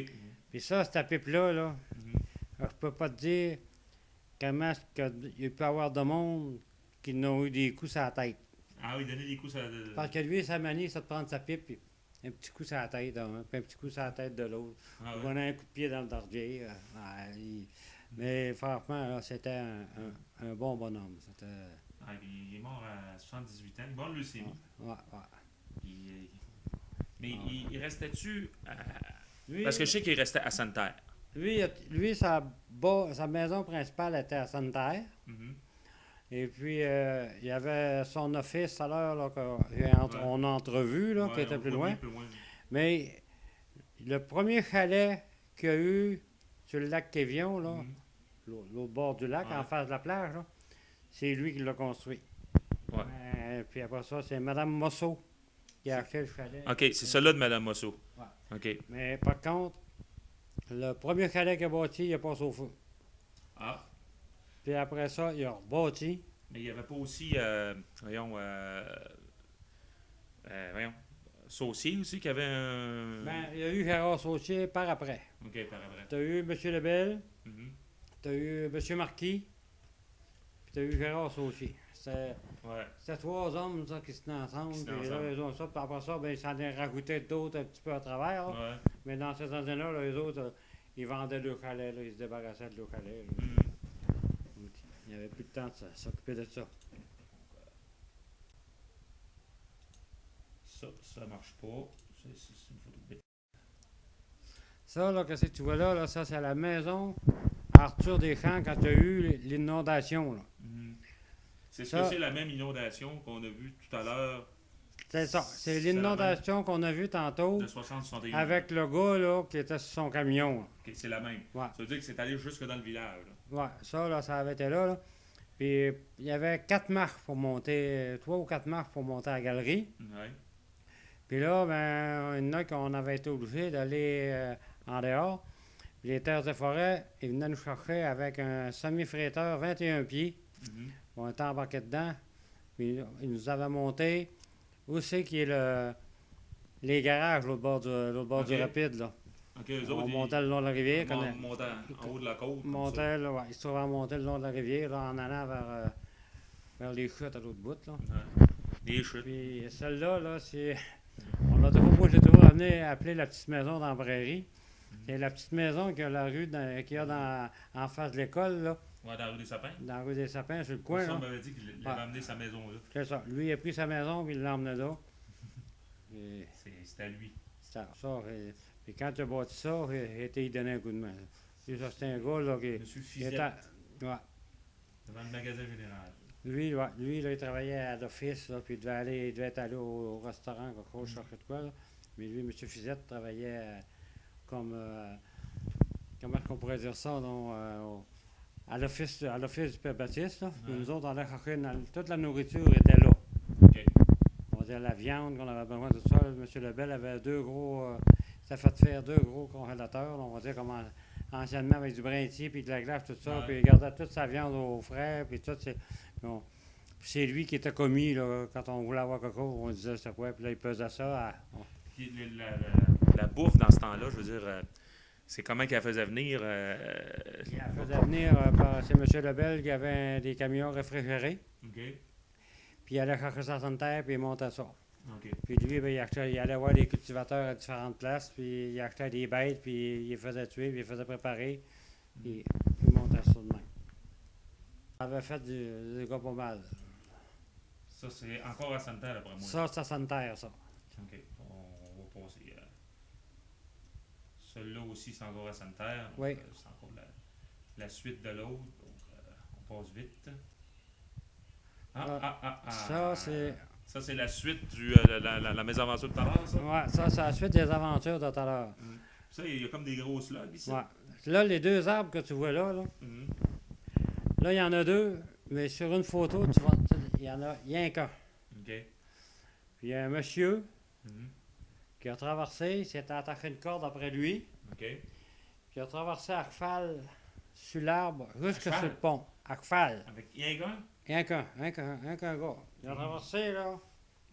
Puis ça, cette pipe-là, là, Mhm. je peux pas te dire comment il peut y avoir de monde qui n'ont eu des coups sur la tête. Ah oui, donner des coups, ça. Parce que lui, sa manie, c'est de prendre sa pipe, puis un petit coup sur la tête d'un, puis un petit coup sur la tête de l'autre. Ah Il ouais. donnait un coup de pied dans le dardier. Mais franchement, là, c'était un bon bonhomme. C'était... Ah, puis il est mort à 78 ans. Il est mort de leucémie. Ouais. Puis, mais il restait-tu. Lui, Parce que je sais qu'il restait à Sainte-Terre. lui sa maison principale était à Sainte-Terre. Mhm. Et puis, il y avait son office à l'heure là, on a entrevu, là, qui Ouais, était on plus peut loin. dire plus loin. Mais le premier chalet qu'il y a eu sur le lac Quévillon, là, Mhm. l'autre bord du lac, Ouais. en face de la plage, là, c'est lui qui l'a construit. Ouais. Puis après ça, c'est Mme Mosso qui a acheté le chalet. OK, c'est celui-là de Mme Mosso. Ouais. OK. Mais par contre, le premier chalet qu'il a bâti, il a passé au feu. Ah. Puis après ça, il a rebâti. Mais il n'y avait pas aussi. Voyons. Saucier aussi qui avait un. Ben, il y a eu Gérard Saucier par après. OK, par après. Tu as eu M. Lebel, Mhm. tu as eu M. Marquis, puis tu as eu Gérard Saucier. C'était Ouais. trois hommes ça, qui se tenaient ensemble. Qui se tenaient Puis là, ensemble. ils ont ça. Puis après ça, ben, ils s'en ont rajouté d'autres un petit peu à travers. là. Ouais. Mais dans ces années-là, là, les autres, ils vendaient le chalet. Là, ils se débarrassaient de leur chalet. Là. Mhm. Il n'y avait plus de temps de s'occuper de ça. Ça marche pas. C'est une photo de bête. Ça, là, qu'est-ce que tu vois là, ça, c'est la maison Arthur Deschamps quand il y a eu l'inondation. Là. Mhm. C'est Ça- c'est la même inondation qu'on a vue tout à l'heure C'est ça. C'est C'est la l'inondation qu'on a vue tantôt de 60-61. avec le gars là, qui était sur son camion. Là. OK, c'est la même. Ouais. Ça veut dire que c'est allé jusque dans le village. Là. Ouais, ça, là, ça avait été là. Là. Puis il y avait 4 marches pour monter, 3 ou 4 marches pour monter à la galerie. Ouais. Puis là, ben, il y en a qu'on avait été obligés d'aller en dehors. Puis les terres et forêts, ils venaient nous chercher avec un semi-freighteur 21 pieds. Mhm. On était embarqués dedans. Puis ils nous avaient monté. Où c'est qui est les garages, l'autre bord du Ok. rapide, là. OK, eux On autres, montait le long de la rivière. ils montaient en haut de la côte. comme ça. Montait, là, ouais, ils se trouvaient à monter le long de la rivière, là, en allant vers les chutes à l'autre bout, là. Ouais. Les chutes. Puis celle-là, là, c'est... On l'a toujours, moi, j'ai toujours appelé la petite maison dans la prairie. C'est la petite maison qu'il y a la rue qu'il y a en face de l'école, là, Ouais, dans la rue des Sapins. dans la rue des Sapins, sur le coin, Ça, là. on m'avait dit qu'il avait Ouais. amené sa maison là. C'est ça. Lui, il a pris sa maison, puis il l'a emmené là. Et C'était à lui. ça. Puis quand il a bâti ça, il était y donner un coup de main. Puis ça, c'était un gars, là, Monsieur qui Fizette, était... Ouais. devant le magasin général. Lui, là, il travaillait à l'office, là, puis il devait être allé au restaurant, quelque chose, chercher de quoi, là. Mais lui, M. Fizette, travaillait comme... comment est-ce qu'on pourrait dire ça, non? À l'office du Père Baptiste, là. Puis Ouais. nous autres, on allait chercher... toute la nourriture était là. OK. On va dire la viande qu'on avait besoin de tout ça. M. Lebel avait ça fait faire 2 gros congélateurs, là, on va dire comme anciennement avec du brintier puis de la glace, tout ça. Ouais. Puis il gardait toute sa viande au frais, puis tout. Puis c'est lui qui était commis, là, quand on voulait avoir quelque chose, on disait c'est quoi, puis là, il pesait ça. Puis la bouffe dans ce temps-là, je veux dire, c'est comment qu'elle faisait venir. Il faisait venir, c'est M. Lebel qui avait des camions réfrigérés, OK. puis il allait chercher ça sur terre, puis il montait ça. OK. Puis lui, ben, il allait voir des cultivateurs à différentes places, puis il achetait des bêtes, puis il les faisait tuer, puis il les faisait préparer, puis il montait ça de même. On avait fait des gars pas mal. Ça, c'est encore à Santerre, d'après moi. Ça, c'est à Santerre, ça. OK. On va passer. Celui-là aussi, c'est encore à Santerre. Donc, Oui. c'est encore la suite de l'autre. Donc, on passe vite. Ça, c'est. Ça, c'est la suite du la mésaventure de tout à l'heure, ça? Ouais, ça, c'est la suite des aventures de tout à l'heure. Ça, il y a comme des grosses logs ici. Ouais. Là, les deux arbres que tu vois là, Mhm. là, il y en a deux, mais sur une photo, tu vois, il y en a rien qu'un. OK. Puis il y a un monsieur Mhm. qui a traversé, il s'est attaché une corde après lui, OK. puis il a traversé à cheval sur l'arbre jusque cheval? sur le pont. À cheval. Avec un gars? Rien qu'un gars. Il a traversé, là,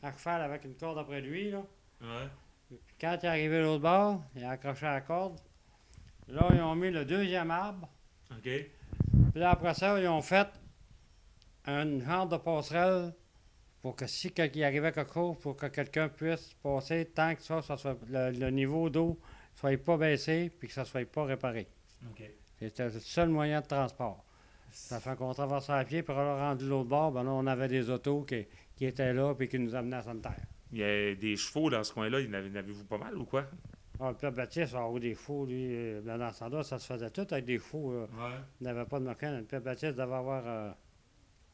à cheval avec une corde après lui, là. Ouais. Puis quand il est arrivé de l'autre bord, il a accroché la corde. Là, ils ont mis le deuxième arbre. OK. Puis là, après ça, ils ont fait un genre de passerelle pour que si il arrivait quelque chose, pour que quelqu'un puisse passer tant que ça soit, le niveau d'eau ne soit pas baissé puis que ça ne soit pas réparé. OK. C'était le seul moyen de transport. Ça fait qu'on traversait à pied, puis alors rendu de l'autre bord, ben là, on avait des autos qui étaient là puis qui nous amenaient à Santerre. Il y a des chevaux dans ce coin-là. N'avez-vous pas mal ou quoi? Ah, le Père Baptiste a eu des chevaux, lui, dans ce temps-là, ça se faisait tout avec des chevaux. Ouais. Il n'avait pas de machine. Le Père Baptiste devait avoir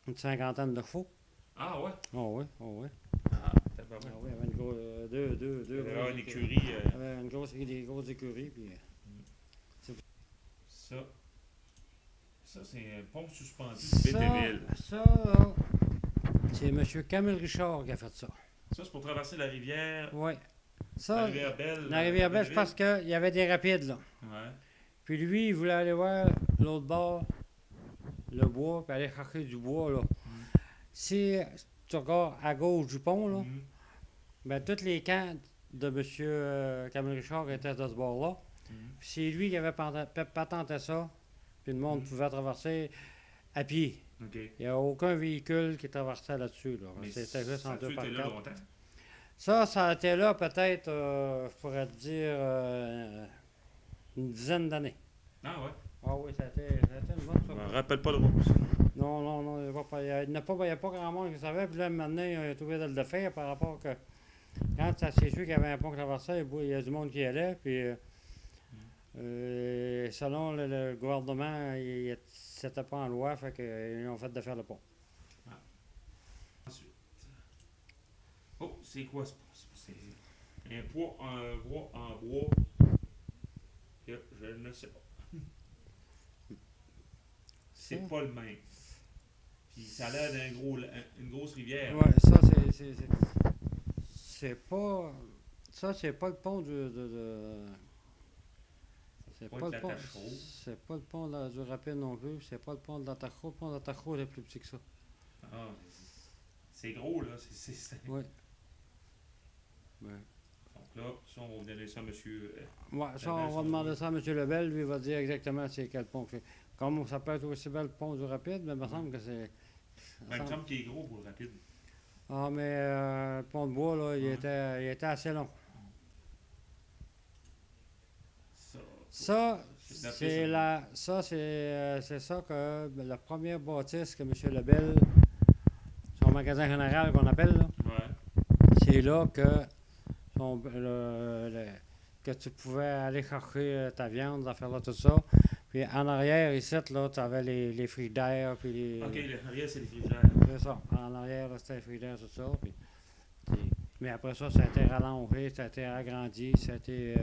une cinquantaine de chevaux. Ah ouais? Oh oui, oh oui. Ah, t'as pas Ah mal. oui, il y avait une grosse, deux Il y avait grosses une écuries. écurie. Il y avait des grosses écuries. Puis, Ça, c'est un pont suspendu de Bétéville. ça, c'est M. Camille Richard qui a fait ça. Ça, c'est pour traverser la rivière. Oui. La Ça, rivière Belle. la rivière Belle, c'est parce qu'il y avait des rapides, là. Ouais. Puis lui, il voulait aller voir l'autre bord, le bois, puis aller chercher du bois, là. Si tu regardes à gauche du pont, là, Mhm. ben, tous les camps de M. Camille Richard étaient de ce bord-là. Mhm. Puis c'est lui qui avait patenté ça, puis le monde pouvait traverser à pied. OK. Il n'y a aucun véhicule qui traversait là-dessus. Là. Mais C'était juste ça en a-tu deux par été là quatre. longtemps? Ça a été là peut-être, je pourrais te dire, une dizaine d'années. Ah ouais? Ah oui, ça a été une bonne Je surprise. me rappelle pas de rose. Non, il n'y a pas grand monde qui savait. Puis là, maintenant, il a trouvé de le faire par rapport que quand c'est sûr qu'il y avait un pont qui traversait, il y a du monde qui y allait. Puis selon le gouvernement, c'était pas en loi, fait qu'ils ont fait de faire le pont. Ensuite. Oh, c'est quoi ce pont? C'est un poids en bois que je ne sais pas. C'est Ça? pas le même. Puis ça a l'air une grosse rivière. Ouais, ça, c'est pas. Ça, c'est pas le pont c'est Pas pas de le pont. l'Attachereau. C'est pas le pont du Rapide non plus. C'est pas le pont de l'Attachereau. Le pont de l'Attachereau est plus petit que ça. Ah, c'est gros, là. Oui. Ouais. Donc là, ça, on va donner ça à monsieur. Ouais, ça, on va demander ça à M. Lebel. Lui, il va dire exactement c'est quel pont que c'est. Comme ça peut être aussi bien le pont du Rapide, mais il me semble que c'est. Ben, il me semble qu'il est gros pour le rapide. Ah, mais le pont de bois, là, il était assez long. Ça. Ça, c'est ça que la première bâtisse que M. Lebel, son magasin général qu'on appelle, là, Ouais. c'est là que, que tu pouvais aller chercher ta viande, faire là, tout ça. Puis en arrière, ici, là, tu avais les frigidaires, puis les... Ok, l'arrière, c'est les frigidaires. C'est ça. En arrière, là, c'était les frigidaires, tout ça. Mais après ça, ça a été rallongé, ça a été agrandi, ça a été...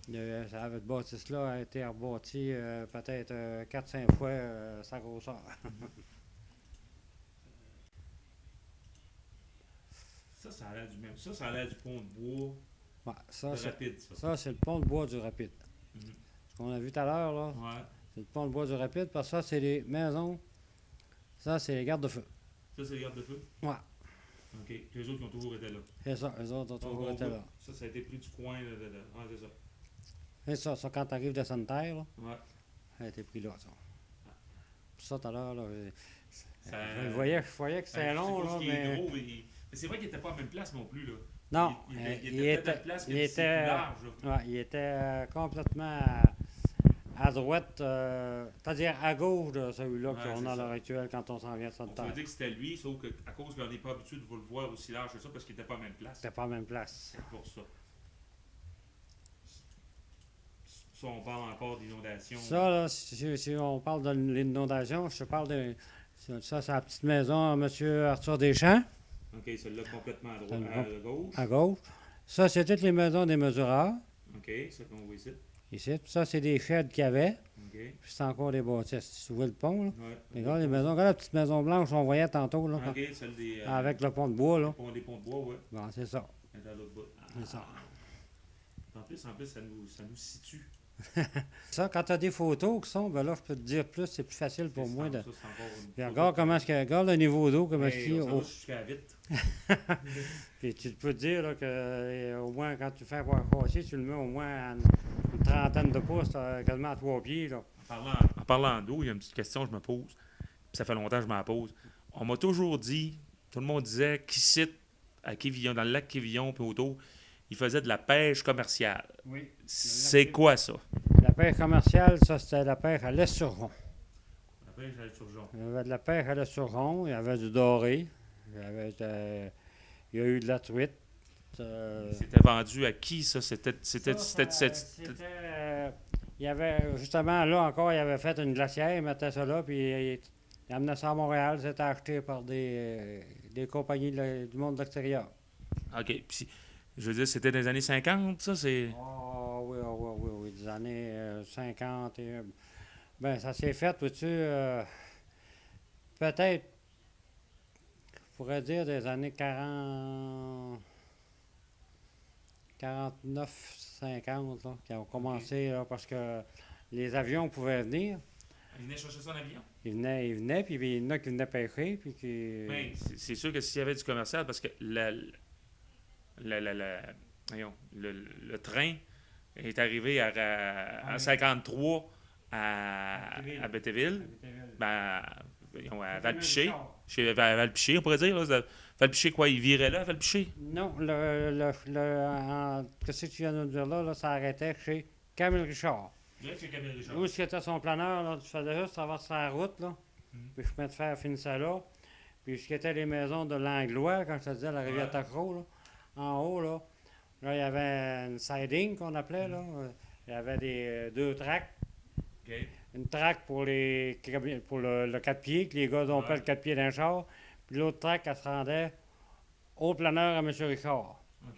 cette bâtisse-là a été rebâtie peut-être 4-5 fois sa grosseur. Ça a l'air du même. Ça a l'air du pont de bois Ouais, de rapide, ça. ça, c'est le pont de bois du Rapide. Mhm. Ce qu'on a vu tout à l'heure, là, Ouais. c'est le pont de bois du Rapide, parce que ça, c'est les maisons. Ça, c'est les gardes-feux. Ça, c'est les gardes-feu? Ouais. Ok. Les autres qui ont toujours été là. C'est ça, eux autres ont toujours été là. Ça a été pris du coin. Ouais, c'est ça. C'est ça, quand tu arrives de Sainte-Terre, là, Ouais. ça a été pris là, ça. Puis ça, tout à l'heure, là, Ça- je voyais que c'était long, je sais pas là, ce qui est mais... gros, mais c'est vrai qu'il n'était pas à la même place non plus, là. Non, Il était peut-être à la place que c'est plus large, là. ouais, il était complètement À droite, c'est-à-dire à gauche de celui-là Ouais, qu'on c'est a à ça. l'heure actuelle quand on s'en vient de On Sainte-Terre. pouvait dire que c'était lui, sauf qu'à cause qu'on n'est pas habitué de vous le voir aussi large que ça, parce qu'il n'était pas à la même place. C'était pas à la même place. C'est pour ça. Ça, on parle encore d'inondation. Ça, là, si on parle de l'inondation, je te parle de. Ça, c'est la petite maison à M. Arthur Deschamps, OK, celle-là complètement à droite, Celle-là. à gauche. à gauche. Ça, c'est toutes les maisons des mesureurs, OK, ça qu'on voit ici. ici. Puis ça, c'est des sheds qu'il y avait. OK. Puis c'est encore des bâtisses. Tu vois le pont, là? Ouais. Regarde les maisons. Regarde la petite maison blanche qu'on voyait tantôt, là, OK, celle des. avec le pont de bois, là. Des ponts de bois, ouais. Bon, c'est ça. Elle est à l'autre bout. C'est ça. En plus, ça nous situe. Ça, quand tu as des photos qui sont, ben là, je peux te dire plus, c'est plus facile pour moi de. Ça, c'est encore une Puis photo. regarde comment est-ce que. Regarde le niveau d'eau, comment est-ce qu'il Hey, est. on s'en va jusqu'à vite. Puis tu peux te dire là, que au moins quand tu fais un bois cassé, tu le mets au moins à une trentaine de pouces, quasiment à 3 pieds. Là. En parlant d'eau, il y a une petite question que je me pose. Puis ça fait longtemps que je m'en pose. On m'a toujours dit, tout le monde disait qu'ici, à Quévillon, dans le lac Quévillon puis autour, ils faisaient de la pêche commerciale. Oui. C'est quoi ça? La pêche commerciale, ça c'était la pêche à l'esturgeon. La pêche à l'esturgeon. Il y avait de la pêche à l'esturgeon, il y avait du doré, il y a eu de la truite. C'était vendu à qui ça? Il y avait, justement, là encore, il avait fait une glacière, il mettait ça là, puis il amenait ça à Montréal, c'était acheté par des compagnies du monde de l'extérieur. OK. Puis, je veux dire, c'était dans les années 50, ça? C'est... Oui, des années 50. Ben, ça s'est fait, vois-tu, peut-être, je pourrais dire des années 49, 50, là, qui ont commencé, là, parce que les avions pouvaient venir. Ils venaient chercher ça en avion? Ils venaient, puis il y en a qui venaient pêcher, puis qui... Ben, c'est sûr que s'il y avait du commercial, parce que voyons, le train est arrivé à 53 à Bétéville, ben, voyons, à Valpiché, à Valpiché, on pourrait dire. Là, Valpiché, quoi, il virait là, à Valpiché? Non, qu'est-ce que tu viens de nous dire là, ça arrêtait chez Camille Richard. Direct chez Camille Richard. Où est-ce que était son planeur, là, tu faisais juste traverser la route, là, puis le chemin de fer finissait là. Puis ce qui était les maisons de l'Anglois, quand je te disais la rivière Ouais. Tacro, là, en haut, là, il y avait une siding qu'on appelait, là. Il y avait deux tracks. OK. Une track pour le 4 pieds, que les gars dompaient Ouais. le 4 pieds d'un char. Puis l'autre track, elle se rendait au planeur à M. Richard. OK.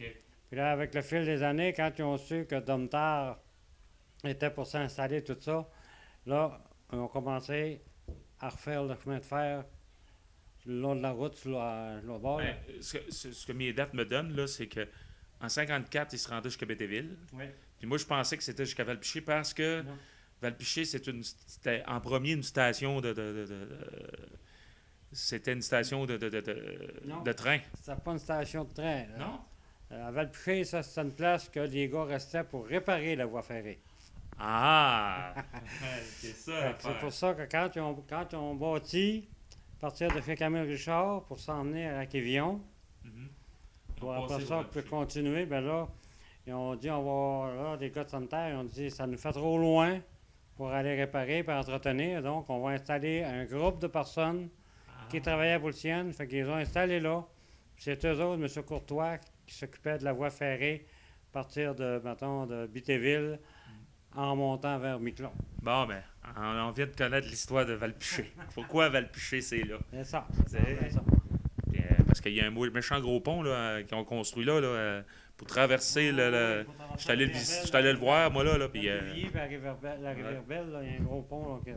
Puis là, avec le fil des années, quand ils ont su que Domtar était pour s'installer, tout ça, là, ils ont commencé à refaire le chemin de fer le long de la route, sur le bord. Ben, ce que mes dates me donnent, là, c'est que en 54, il se rendait jusqu'à Bétéville. Oui. Puis moi, je pensais que c'était jusqu'à Valpiché parce que Non. Valpiché, c'était en premier une station c'était une station Non. de train. C'était pas une station de train. Là. Non? À Valpiché, ça, c'est une place que les gars restaient pour réparer la voie ferrée. Ah! C'est ça. Fait que c'est pour ça que quand ils ont bâti, à partir de chez Camille Richard, pour s'en venir à Quévillon, pour après ça, on peut continuer, ben là, ils ont dit, là, les gars de sanitaire, ils ont dit, ça nous fait trop loin pour aller réparer et entretenir, donc on va installer un groupe de personnes qui travaillaient pour le CN, fait qu'ils ont installé là. C'est eux autres, M. Courtois, qui s'occupaient de la voie ferrée à partir de, mettons, de Bittéville en montant vers Miquelon. Bon, ben, on vient de connaître l'histoire de Valpiché. Pourquoi Valpiché, c'est là? C'est ça. C'est ça. Puis, parce qu'il y a un méchant gros pont là, qu'ils ont construit là, pour traverser le. Je suis allé le voir, moi, là. Puis, La rivière Belle, là, il y a un gros pont. Là,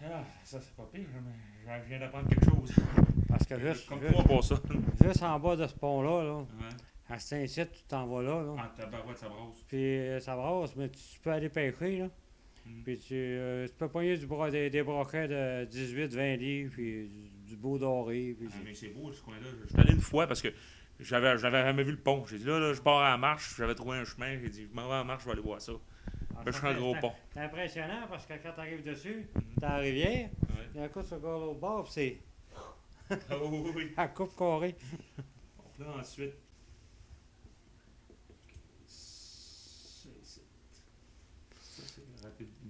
Ah, ça, c'est pas pire, mais je viens d'apprendre quelque chose. parce que juste, Comme toi pour ça. juste en bas de ce pont-là, là, Ouais. à Saint-Cyr, tu t'en vas là. Ah, tabarouette, ça brosse. Puis ça brasse, mais tu peux aller pêcher. Là. Puis tu peux pogner des brochets de 18-20 livres, puis du beau doré. Puis Ah, mais c'est beau, ce coin-là. Je suis allé une fois parce que j'avais jamais vu le pont. J'ai dit là, je pars à la marche, j'avais trouvé un chemin. J'ai dit, je m'en vais à la marche, je vais aller voir ça. Je suis un gros pont. C'est impressionnant parce que quand tu arrives dessus, t'as la rivière, Ouais. il y a un coup sur le l'autre bord, puis c'est Ah oui. à coupe carrée. Là, ensuite. Ça,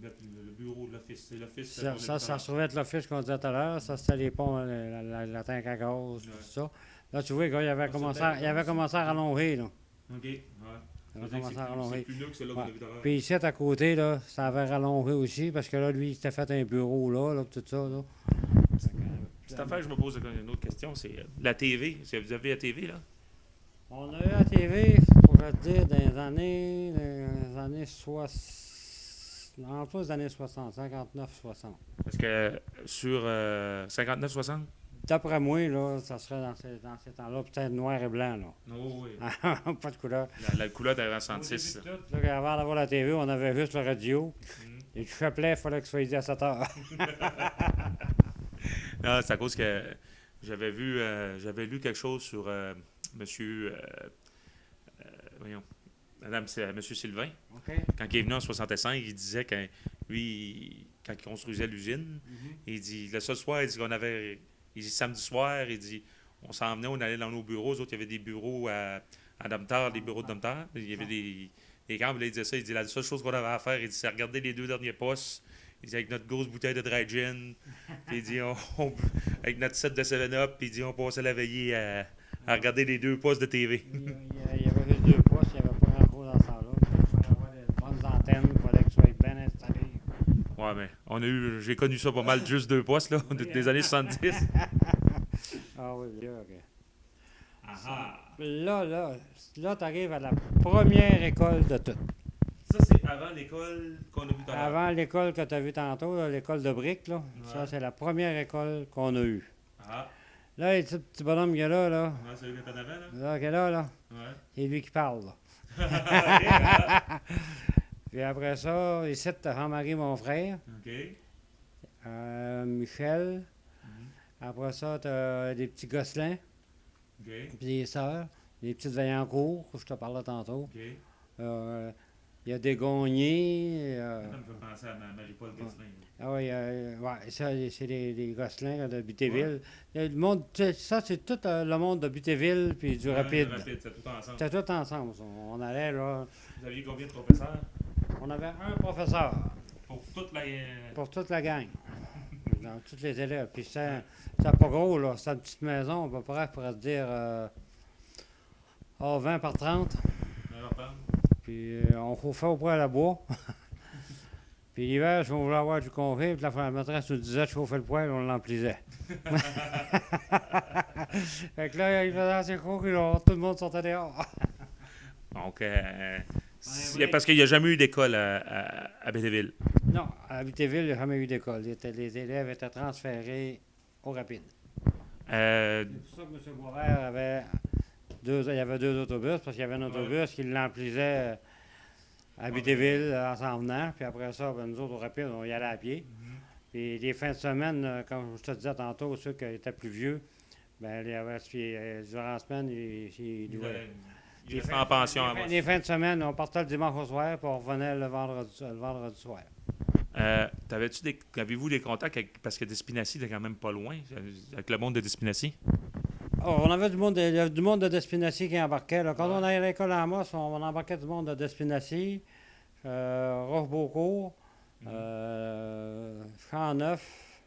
le bureau de l'office. C'est l'office. Ça se trouvait être l'office qu'on disait tout à l'heure. Ça, c'était les ponts, la tank à gaz, Ouais. tout ça. Là, tu vois, le gars, il avait commencé à rallonger, là. OK. Ouais. Il avait commencé à rallonger. C'est plus là que c'est là Ouais. qu'on a vu tout à l'heure. Puis ici, à côté, là, ça avait rallongé aussi, parce que là, lui, il s'était fait un bureau là, tout ça, là. Cette affaire, je me pose une autre question, c'est la TV. Est-ce que vous avez la TV, là? On a eu la TV, pour te dire, dans les années 60, en plus des années 60, 59-60. Parce que sur 59-60? D'après moi, là, ça serait dans ces temps-là, peut-être noir et blanc, là. Oh, oui. Pas de couleur. La couleur d'avant 66. Au début de tout, là, avant d'avoir la TV, on avait juste le radio. Mhm. Et tu chapelet, il fallait que ce soit dit à 7 heures. Non, c'est à cause que j'avais lu quelque chose sur monsieur, voyons, monsieur Sylvain. OK. Quand il est venu en 65, il disait que lui, quand il construisait l'usine, il dit, le seul soir, il dit qu'on avait, il dit samedi soir, il dit, on s'en venait, on allait dans nos bureaux, les autres, il y avait des bureaux à Domtar, des bureaux de Domtar, il y avait des camps, là, il disait ça, il dit, la seule chose qu'on avait à faire, il dit, c'est regarder les 2 derniers postes, il dit, avec notre grosse bouteille de dry gin, puis il dit, avec notre set de 7-Up, puis il dit, on passait la veillée à regarder les 2 postes de TV. Il y avait juste 2 postes, il n'y avait pas grand-chose dans ce temps-là. Il fallait avoir des bonnes antennes, il fallait que ça soit bien installé. Ouais, mais j'ai connu ça pas mal, juste 2 postes, là, des années 70. Ah oui, là, OK. Ah, Là, tu arrives à la première école de tout. ça, c'est avant l'école qu'on a vu tout à l'heure. Avant l'école que tu as vue tantôt, là, l'école de briques, là, Ouais. ça, c'est la première école qu'on a eue. Ah, Là, le petit bonhomme qui est là, ouais, c'est lui qui est en avant, là. qui est là, Ouais. c'est lui qui parle, là. Puis après ça, ici, tu as Jean-Marie, mon frère, OK. Michel. Mhm. Après ça, tu as des petits gosselins, OK. puis des sœurs, des petites Vaillancourt, que je te parlais tantôt. OK. Il y a des Gagniers. Ça me fait penser à Marie-Paul Gosselin. Ah oui, ouais, ça, c'est les Gosselins là, de Buttéville. Le monde, ça, c'est tout le monde de Buttéville puis du Rapide. C'est tout ensemble. C'était tout ensemble. Ça. On allait, là. Vous aviez combien de professeurs? On avait un professeur Pour toute la... pour toute la gang, dans tous les élèves. Puis c'était pas gros, là. C'était une petite maison, à peu près, je pourrais te dire, 20 par 30. Puis on chauffait au poêle à bois. Puis l'hiver, si on voulait avoir du congé, puis la maîtresse nous disait de chauffer le poêle, on l'emplissait. Fait que là, il faisait assez chaud que tout le monde sortait dehors. Donc, parce qu'il n'y a jamais eu d'école à Bétéville. Non, à Buttéville, il n'y a jamais eu d'école. Les élèves étaient transférés au Rapide. C'est pour ça que M. Boisvert avait il y avait 2 autobus, parce qu'il y avait un autobus qui l'emplissait à Buttéville en s'en venant. Puis après ça, ben, nous autres, au Rapide, on y allait à pied. Puis les fins de semaine, comme je te disais tantôt, ceux qui étaient plus vieux, ben, durant la semaine, Il restait en pension à moi. les fins de semaine, on partait le dimanche au soir, puis on revenait le vendredi soir. Avez-vous des contacts avec, parce que Despinacy était quand même pas loin, avec le monde de Despinacy? Oh, on avait il y avait du monde de Despinacy qui embarquait. Là. Quand on allait à l'école à Amos, on embarquait du monde de Despinacy, Roche-Beaucourt, Champ-Neuf,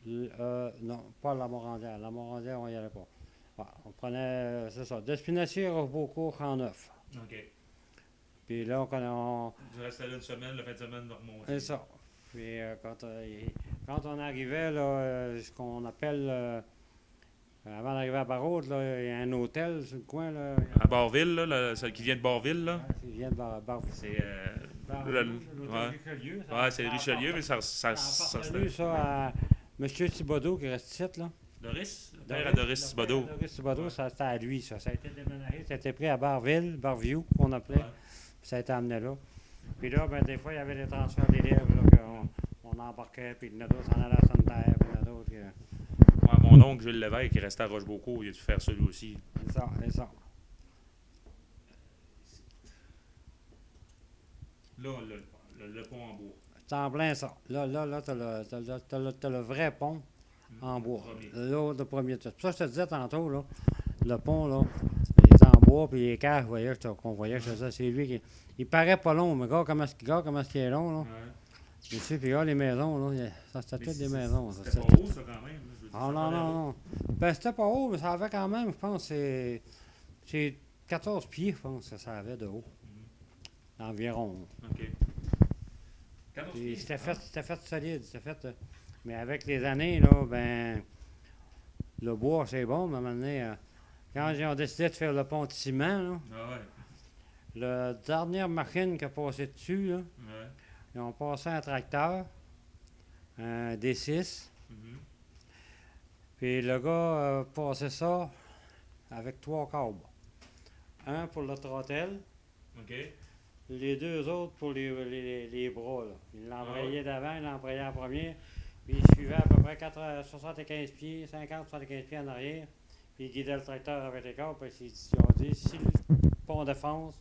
non, pas la Morandière. La Morandière, on n'y allait pas. Ouais, on prenait, c'est ça, Despinacy, Roche-Beaucourt, Champ-Neuf. OK. Puis là, on Je restais là une semaine, la fin de semaine, de remonter. c'est ça. Puis quand on arrivait, là, ce qu'on appelle, avant d'arriver à Barraud, là, il y a un hôtel sur le coin. Là, À Barville, là, celle qui vient de Barville, là. qui vient de Barraud. C'est... L'hôtel ouais. Richelieu. Ouais, c'est le Richelieu, mais ça Ça appartenu, ça, à M. Thibodeau qui reste ici, là. Doris? Le père à Doris Thibodeau. Doris Thibodeau, ça, c'était à lui, ça. Ça a été déménagé, ça a été pris à Barview, qu'on appelait. Ouais. Puis ça a été amené là. Puis là, ben, des fois, il y avait des transferts d'élèves, là, qu'on embarquait, puis il y en a d'autres s'en allaient à Sainte-Terre, puis il y en a d'autres qui... Ouais, mon oncle Gilles Lévesque, qui restait à Roche-Beaucourt, il a dû faire ça lui aussi. C'est ça, c'est ça. Là, le pont en bois. C'est en plein ça. Là, t'as le vrai pont en bois. Premier. Là, le premier. C'est pour ça que je te disais tantôt, là, le pont, là, il est en bois, puis les caches, qu'on voyait, je faisais, c'est lui qui... Il paraît pas long, mais regarde comment est-ce est long, là. Ouais. Ici, puis regarde les maisons, là. Ça, c'était Mais toutes des c'est- maisons. C'était Ça, pas c'était haut, tout- ça, quand même. Là. Je veux dire, Ah ça non, fallait non, haut. non. Ben, c'était pas haut, mais ça avait quand même, je pense, c'est 14 pieds, je pense, que ça avait de haut. Environ. OK. 14 Puis pieds. c'était fait solide, mais avec les années, là, ben, le bois, c'est bon, mais à un moment donné, quand ils ont décidé de faire le pont de ciment, là, Ah ouais. la dernière machine qui a passé dessus, là, Ouais. ils ont passé un tracteur, un D6, Mhm. puis le gars a passé ça avec 3 câbles. Un pour le trottel, OK. les 2 autres pour les bras. Là. Il l'embrayait d'avant, il l'embrayait en premier, puis il suivait à peu près 75 pieds, 50-75 pieds en arrière, puis il guidait le tracteur avec les câbles, parce qu'ils ont dit si le pont défonce,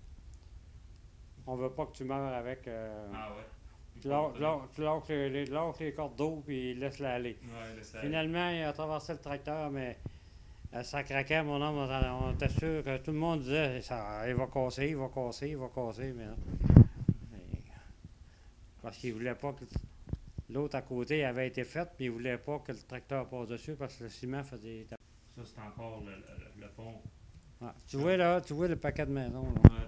on veut pas que tu meurs avec. Ah ouais. Tu lâches les cordes d'eau, puis laisse-la aller. Ouais, laisse-la. Finalement, il a traversé le tracteur, mais ça craquait, mon homme, on était sûr que tout le monde disait ça, il va casser, mais non. Et- Parce qu'il voulait pas que l'autre à côté avait été fait, puis il voulait pas que le tracteur passe dessus parce que le ciment faisait. Ça, c'est encore le pont. Ah, tu vois le paquet de maisons. Là. Ouais.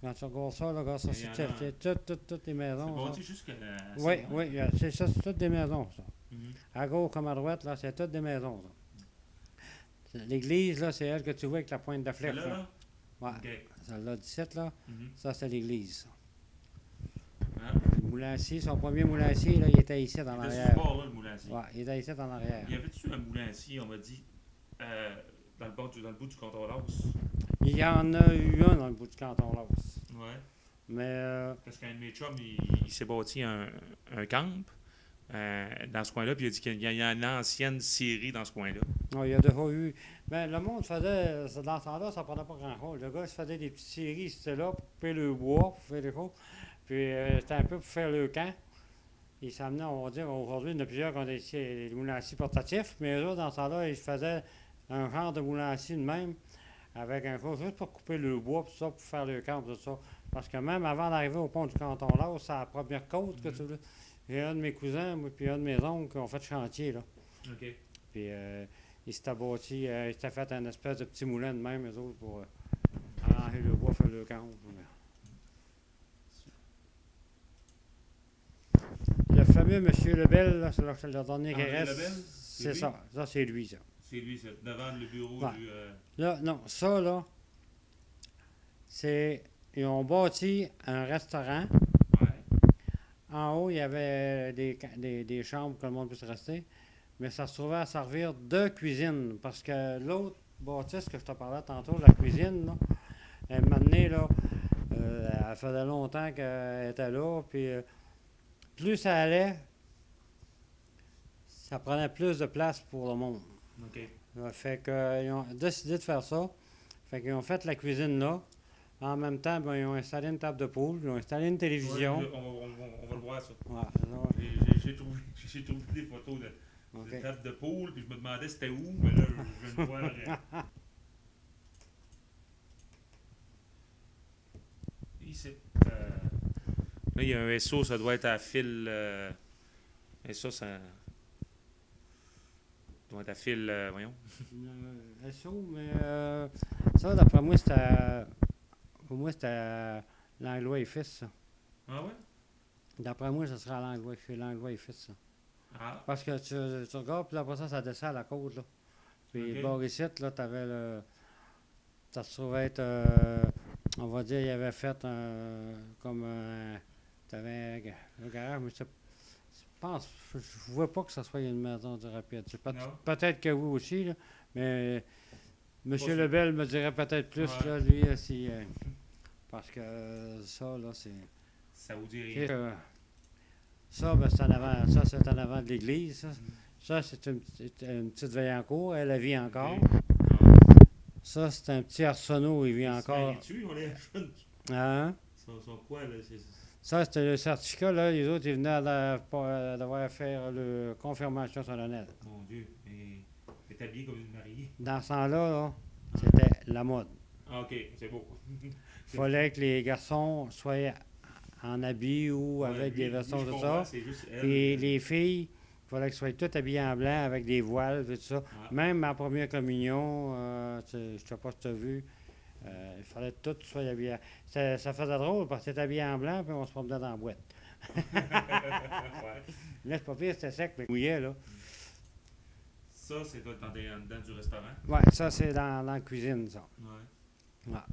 Quand tu regardes ça, là, regarde ça, Il y en a. c'est toutes les C'est maisons. bâti Ça. jusqu'à la. Oui, oui, c'est ça, c'est toutes des maisons, ça. Mhm. À gauche comme à droite, là, c'est toutes des maisons, ça. L'église, là, c'est elle que tu vois avec la pointe de flèche. Celle-là, Là. là? Ouais, OK. celle-là, 17, là, Mhm. ça, c'est l'église. Ça. Hein? Le moulin à scie, son premier moulin à scie, là, il était ici dans Il était sur l'arrière. le bord, là, le moulin à scie. Ouais, il était ici dans l'arrière. Il y avait-tu un moulin à scie, on m'a dit, dans le bout du canton Laos? Il y en a eu un dans le bout du canton Laos. Ouais. Mais, Parce qu'un de mes chums, il s'est bâti un camp dans ce coin-là, puis il a dit qu'il y a une ancienne scierie dans ce coin-là. non, il y a déjà eu. Ben, le monde faisait. Dans ce temps-là, ça prenait pas grand-chose. Le gars, il se faisait des petites séries, c'était là, pour couper le bois, pour faire des choses. Puis, c'était un peu pour faire le camp. Il s'amenait, on va dire, aujourd'hui, il y en a plusieurs qui ont des moulins à scie portatifs, mais eux autres, dans ce temps-là, ils se faisaient un genre de moulin à scie de même, avec un chose juste pour couper le bois, tout ça, pour faire le camp, tout ça. Parce que même avant d'arriver au pont du canton là, c'est la première côte que tu veux. J'ai un de mes cousins, moi, puis un de mes oncles qui ont fait chantier, là. OK. Puis ils s'étaient bâtis, ils s'étaient fait un espèce de petit moulin de même, eux autres, pour arranger le bois, faire le camp. Le fameux Monsieur Lebel, là, c'est le dernier qui André reste. Lebel? C'est lui? ça. Ça, c'est lui, ça. C'est lui, c'est devant le bureau Ouais. du. Là, non, ça, là, c'est. Ils ont bâti un restaurant. Ouais. En haut, il y avait des chambres que le monde puisse rester. Mais ça se trouvait à servir de cuisine. Parce que l'autre bâtisse que je te parlais tantôt, la cuisine, là, elle m'a donné, là, elle faisait longtemps qu'elle était là. Puis plus ça allait, ça prenait plus de place pour le monde. OK. Fait qu'ils ont décidé de faire ça. Fait qu'ils ont fait la cuisine là. En même temps, ben, ils ont installé une table de poule, ils ont installé une télévision. Ouais, on va le voir, ça. Ouais, là, J'ai trouvé des photos de ok. table de poule, puis je me demandais c'était où, mais là, je viens de voir. Ici. Là, il y a un SO, ça doit être à fil. SO, ça doit être à fil. Voyons. SO, mais ça, d'après moi, c'était. Pour moi, c'était Langlois et Fils, ça. Ah ouais? D'après moi, ça serait à Langlois, chez Langlois et Fils, ça. Ah. Parce que tu regardes, puis après ça descend à la côte, là. Puis Ok. le bord ici, là, t'avais le. Ça se trouvait être. On va dire, il avait fait un. Comme un. T'avais un garage, mais je pense. Je vois pas que ça soit une maison du rapide. Non. Peut-être que oui aussi, là. Mais. Monsieur sûr. Lebel me dirait peut-être plus, Ouais. là, lui, si. Parce que ça, là, c'est. Ça vous dit c'est, rien. ça, ben, c'est en avant. Ça, c'est en avant de l'église, ça. Ça, c'est une petite Vaillancourt, elle vit encore. Ça, c'est un petit Arsenault, il vit encore. Tu on les jeunes. Hein? Sont quoi, là? Ça, c'était le certificat, là. Les autres, ils venaient à devoir faire le confirmation solennelle. Mon Dieu. Mais t'es habillé comme une mariée. Dans ce temps-là, là, c'était la mode. Ah, OK, c'est beau. Il fallait que les garçons soient en habit ou Ouais, avec lui, des vestons, je tout comprends, ça. c'est juste elle. Puis les filles, il fallait qu'elles soient toutes habillées en blanc avec des voiles, tout ça. Ah, Même en première communion, je ne sais pas si tu as vu, il fallait que toutes soient habillées. Ça faisait drôle parce que c'était habillé en blanc, puis on se promenait dans la boîte. ouais. Là, c'est pas pire, c'était sec, mais mouillait, là. Ça, c'est toi dans du restaurant. Ouais, ça, c'est dans la cuisine, ça. Ouais. Ouais. Dans la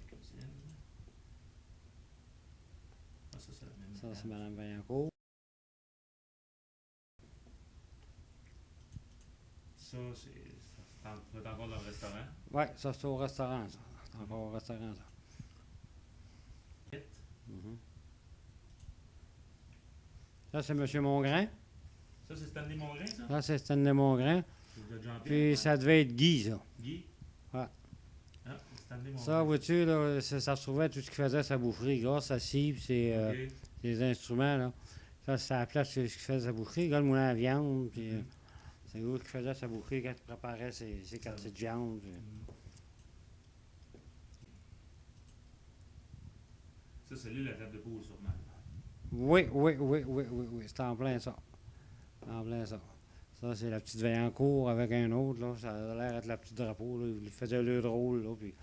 cuisine. Ah, ça, c'est la même. Ça, c'est Mme Vaillancourt. Ça, c'est encore dans le restaurant. Ouais, ça, c'est au restaurant, ça. C'est encore au restaurant, ça. Vite. Mhm. Ça, c'est M. Mongrain. Ça, c'est Stanley Mongrain, ça? Ça, c'est Stanley Mongrain. C'est de Jean-Pierre. Puis, Ouais. ça devait être Guy, ça. Guy? Ouais. Ah, Stanley Mongrain. Ça, vois-tu, là, ça se trouvait tout ce qu'il faisait sa boufferie. Gars, sa scie, puis OK. ses instruments, là. Ça, c'est à la place de ce qu'il faisait sa boufferie. Gars, le moulin à viande, puis c'est où qu'il faisait sa boufferie quand il préparait ses quartiers de viande. Puis. Ça, c'est lui, la table de boule, sûrement. Oui. C'est en plein ça. En plein ça. Ça, c'est la petite Vaillancourt avec un autre, là. Ça a l'air d'être la petite drapeau, là. Il faisait le drôle, là, puis...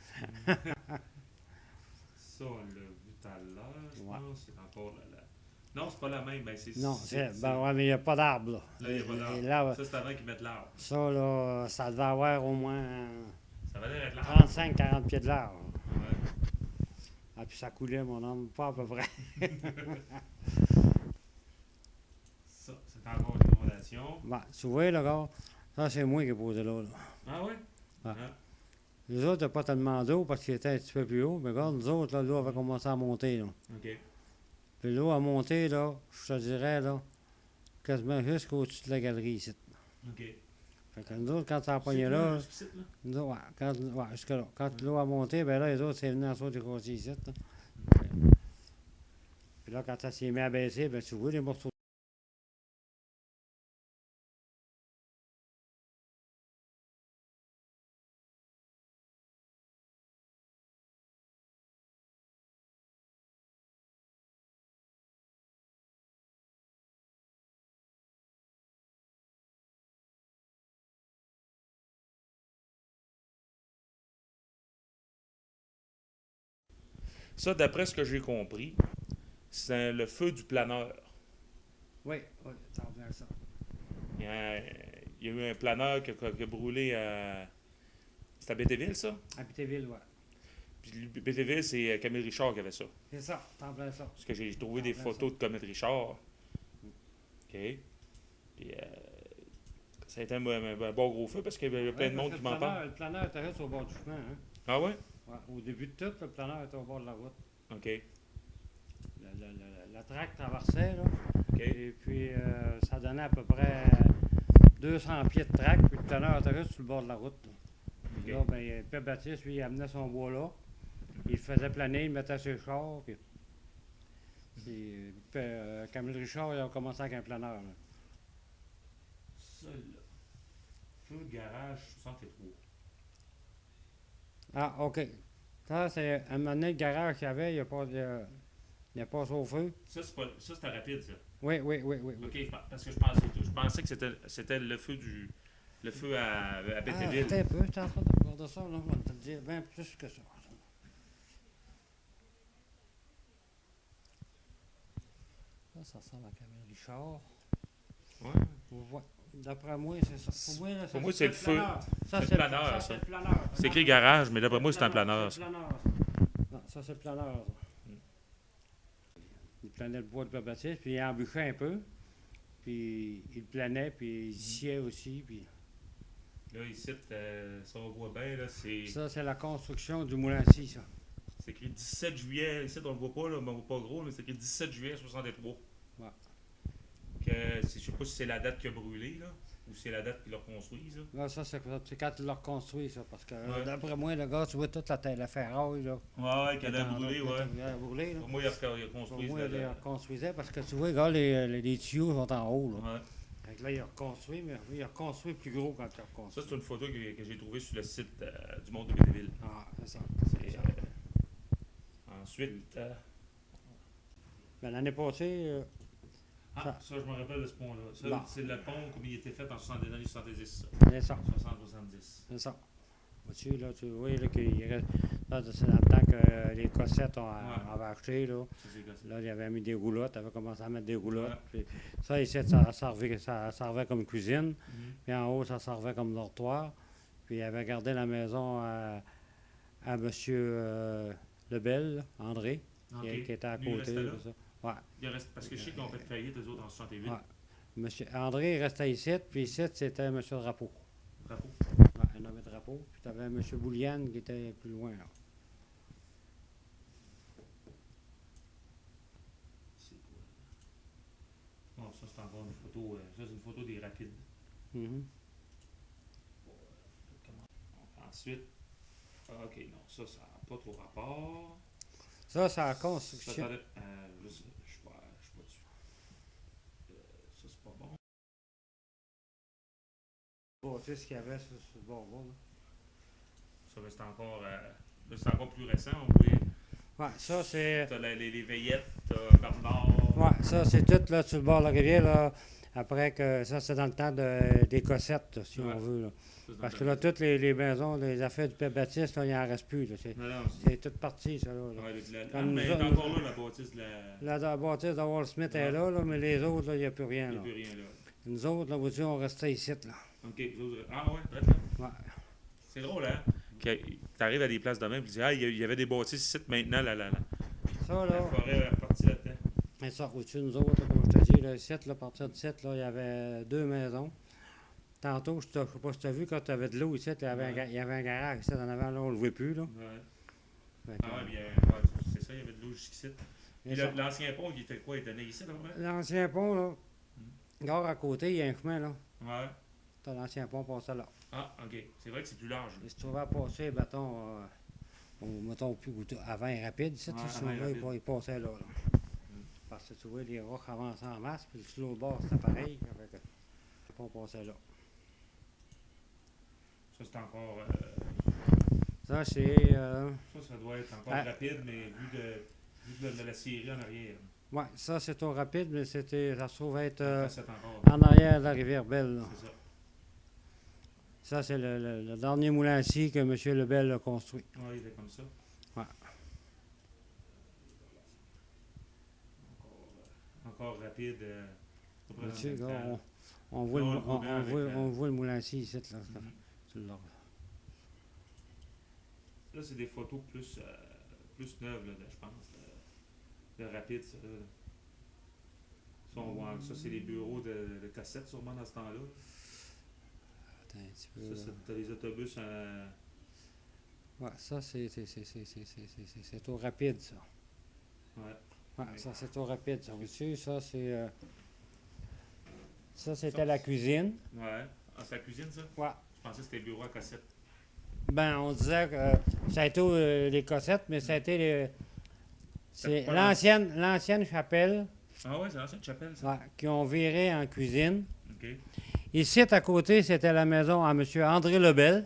Ça, on l'a vu tout à l'heure, je Ouais. pense. C'est encore la... Non, c'est pas la même. Ben, Non, ben ouais, mais il n'y a pas d'arbre, là. Là, il n'y a pas Et d'arbre. là, Ça, c'est avant qu'ils mettent l'arbre. ça, là, ça devait avoir au moins Ça va l'air être l'arbre. 35-40 pieds de large. Ouais. Ah, puis ça coulait, mon homme, pas à peu près. Ça, c'est encore une fondation. Bon, tu vois, là, gars, ça, c'est moi qui ai posé là, là. Ah ouais? Ah. Ah. Les autres, pas tellement d'eau parce qu'ils étaient un petit peu plus haut. Mais regarde, nous autres, là, l'eau avait commencé à monter, là. OK. Puis l'eau a monté, là, je te dirais, là, quasiment jusqu'au-dessus de la galerie ici. OK. Fait que nous autres, quand ça a C'est pogné quoi, là, jusqu'ici, là? nous autres, ouais, jusque-là. Quand l'eau a monté, ben là, les autres, c'est venu en saut des côtés ici, là. Puis là, quand ça s'est mis à baisser, ben tu vois les morceaux. Ça, d'après ce que j'ai compris, c'est le feu du planeur. Oui, ça revient à ça. Il y a eu un planeur qui a brûlé à... C'est à Bétéville, ça? À Pétéville, ouais. Puis Bétéville, c'est Camille Richard qui avait ça. C'est ça, t'en plein ça. Parce que j'ai trouvé Ah, des ben photos de Camille Richard. OK. Puis ça a été un bon gros feu parce qu'il y avait plein de monde qui m'en parle. Le planeur était juste au bord du chemin, hein. Ah ouais? Ouais, au début de tout, le planeur était au bord de la route. OK. La traque traversait, là. OK. Et puis, ça donnait à peu près 200 pieds de traque, puis le planeur était juste sur le bord de la route. Là, OK. là ben, Pierre Baptiste, lui, il amenait son bois là. Il le faisait planer, il le mettait sur le char, puis Camille Richard, il a commencé avec un planeur, là. Ça, là. Feu de garage 63. Ah, OK. Ça, c'est un moment donné, le garage qu'il y avait, il a passé au feu. Ça, c'était rapide, ça. Oui. OK, parce que je pensais que c'était le feu à Bétéville. Attends un peu, t'es en train de regarder ça, là, on va te le dire bien plus que ça. Ça ressemble à Camille Richard. Ouais. Ouais. D'après moi, c'est ça. Pour moi, là, Pour moi, c'est le feu. Ça, le c'est planeur, ça. c'est le planeur. C'est écrit garage, mais d'après moi, c'est un planeur. C'est Ça. le planeur, ça. Non, ça, c'est le planeur, ça. Il planait le bois de Pierre Baptiste, puis il embûchait un peu. Puis il planait, puis il sciait aussi. Puis... Là, ici, ça on voit bien, là, c'est Ça, c'est la construction du moulin-ci, ça. écrit 17 juillet. Ici, on le voit pas, là, mais on voit pas gros, mais c'est écrit 17 juillet 63. Ouais. Je sais pas si c'est la date qui a brûlé, là, ou c'est la date qu'ils l'ont construite, là. Là, ça, c'est quand il l'a reconstruit, ça. Parce que, Ouais. d'après moi, le gars, tu vois toute la ferraille, là. Ouais, qu'elle a brûlé, ouais. Elle a brûlé, là. Pour moi, il a Pour construit moi, la il la date. reconstruisait parce que tu vois, gars, les tuyaux sont en haut, là. Ouais. Fait que là, il a reconstruit, mais il a reconstruit plus gros quand il a Ça, reconstruit. c'est une photo que j'ai trouvée sur le site du Monde de Bénéville. Ah, c'est ça. C'est, ensuite, Ben, l'année passée, ça, je me rappelle de ce pont-là. Ça, Bon. c'est le pont comme il était fait en 70, dans les 70, ça. c'est ça. 60-70. C'est ça. Vois-tu, là, tu vois, là, qu'il reste. Là, c'est dans le temps que les cossettes avaient acheté, là. C'est comme ça. Là, il avait mis des roulottes, il avait commencé à mettre des roulottes. Ouais. Puis ça, ici, ça servait comme cuisine. Mhm. Puis en haut, ça servait comme dortoir. Puis il avait gardé la maison à M. Lebel, là, André, Ok. qui était à Lui, il côté. restait là? tout ça. Ouais. Il reste, parce que je sais qu'ils ont fait faillite, eux autres, en 68. Ouais. Monsieur André restait ici, puis ici, c'était M. Drapeau. Drapeau. Ouais, un nommé Drapeau. Puis tu avais M. Bouliane qui était plus loin. Là. C'est quoi? Bon, ça, c'est encore une photo. Ça, c'est une photo des rapides. Mhm. Ensuite, ok, non, ça n'a pas trop rapport. Ça, c'est la Ça, construction. attendez, je suis pas dessus. Ça, c'est pas bon. Tu sais ce qu'il y avait sur ce bord-là. Ça, ben, c'est encore plus récent. On voit, Ouais, ça, c'est. t'as les veillettes, t'as Bernard. Ouais, ça, c'est tout là, sur le bord de la rivière. Là, après que ça, c'est dans le temps des cossettes, là, si Ouais. on veut. Là. Ça, c'est Parce dans que le- là, toutes les maisons, les affaires du Père Baptiste, là, il n'en reste plus. Là. Non, non, C'est toute partie, ça. Là. ouais, Comme mais nous t'es autres, encore là, la bâtisse de la. La bâtisse de Wall Smith Ouais. est là, mais les autres, là, il n'y a plus rien. Il n'y Là. a plus rien là. Nous autres, là, vous on restait ici. Là. Ok, vous autres. Ah ouais, peut-être là. Ouais. C'est drôle, hein? T'arrives à des places de même et tu dis, ah, il y avait des bâtisses ici maintenant, la Ça, là, forêt est partie là-dedans. et ça, au-dessus de nous autres, là, comme je te dis, là, ici, là, à partir de 7, là, il y avait 2 maisons. Tantôt, je ne sais pas si tu as vu, quand tu avais de l'eau ici, il y avait, Ouais. il y avait un garage ici en avant, là, on ne le voit plus. Là. Ouais. Fait que, Ah ouais, bien, ouais, c'est ça, il y avait de l'eau jusqu'ici. et Puis ça. l'ancien pont, il était quoi? Il donnait ici, là, ouais? L'ancien pont, là, gare à côté, il y a un chemin, là. Ouais. T'as l'ancien pont passé là. Ah, ok. C'est vrai que c'est plus large. Il se trouvait à passer, mettons, mettons, plus avant et rapide, ici, Ouais, tu sais, avant et là, rapide. il passait là. Parce que tu vois, les rocs avançaient en masse, puis sur l'autre bord, c'était pareil. Fait que le pont passait là. Ça, c'est encore. Ça, c'est. Ça doit être encore Ah. rapide, mais vu de la série en arrière. Ouais, ça, c'est au rapide, mais ça se trouve être Ça, c'est encore. en arrière de la rivière Belle. Là. C'est ça. Ça, c'est le dernier moulin à scie que M. Lebel a construit. Ouais, il était comme ça. Ouais. Encore rapide. Là-dessus, là, représentant. on voit, Là, on le, le voit bien avec, on voit le moulin à scie ici. Là, Mhm. sur le- Là, c'est des photos plus neuves, là, je pense. De rapide, ça. Là. Ça, on voit, ça, c'est les bureaux de cassette, sûrement, dans ce temps-là. Attends un petit peu. Ça, là. t'as les autobus. Ouais, ça, c'est au rapide, ça. Ouais. Ouais, Oui. ça, c'est au rapide, ça. Vous-tu, ça, c'est. Ça, c'était la cuisine. Ouais. Ah, c'est la cuisine, ça? Ouais. Je pensais que c'était le bureau à cassette. Ben, on disait que ça a été les cossettes, mais ça a été c'est pas l'ancienne chapelle Ah ouais, c'est l'ancienne chapelle, ça. ouais, qui ont viré en cuisine. OK. Ici, à côté, c'était la maison à M. André Lebel,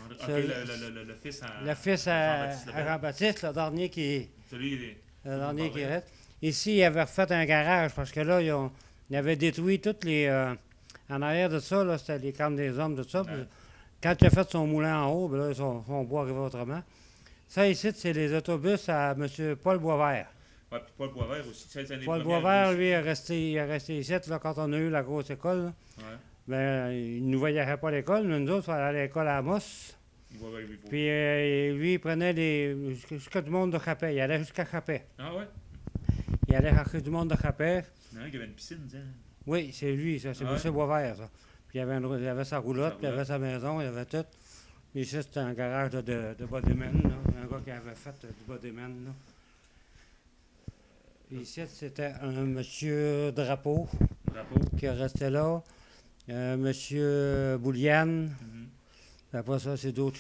Ok, C'est le fils à. le fils à Jean-Baptiste Lebel. Jean-Baptiste, le dernier qui, Celui, il est. le dernier qui Ouais. reste. Ici, il avait refait un garage parce que là, ils avaient détruit toutes les. En arrière de ça, là, c'était les camps des hommes, tout ça. Ouais. Puis quand il a fait son moulin en haut, ben là, son bois arrivait autrement. Ça, ici, c'est les autobus à M. Paul Boisvert. Ouais, puis Paul Boisvert aussi. C'est une des Paul premières, Boisvert, lui. lui, il est resté ici là, quand on a eu la grosse école. Là. Ouais. Ben, il ne nous voyageait pas à l'école, mais nous autres, il fallait aller à l'école à Amos. Il voit avec lui. Puis lui, il prenait jusqu'à du monde de Capet. Il allait jusqu'à Capet. Ah ouais? Il allait chercher du monde de Capet. Il y en a un qui avait une piscine, tiens. Oui, c'est lui, ça. C'est Ah ouais? M. Boisvert, ça. Puis il avait sa roulotte, Sa puis il avait roulotte. sa maison, il avait tout. Puis ici, c'était un garage de bodyman, là. Un gars qui avait fait du bodyman, là. Puis ici, c'était un monsieur Drapeau Drapeau. qui restait là. Monsieur Bouliane. Mhm. Puis après ça, c'est d'autres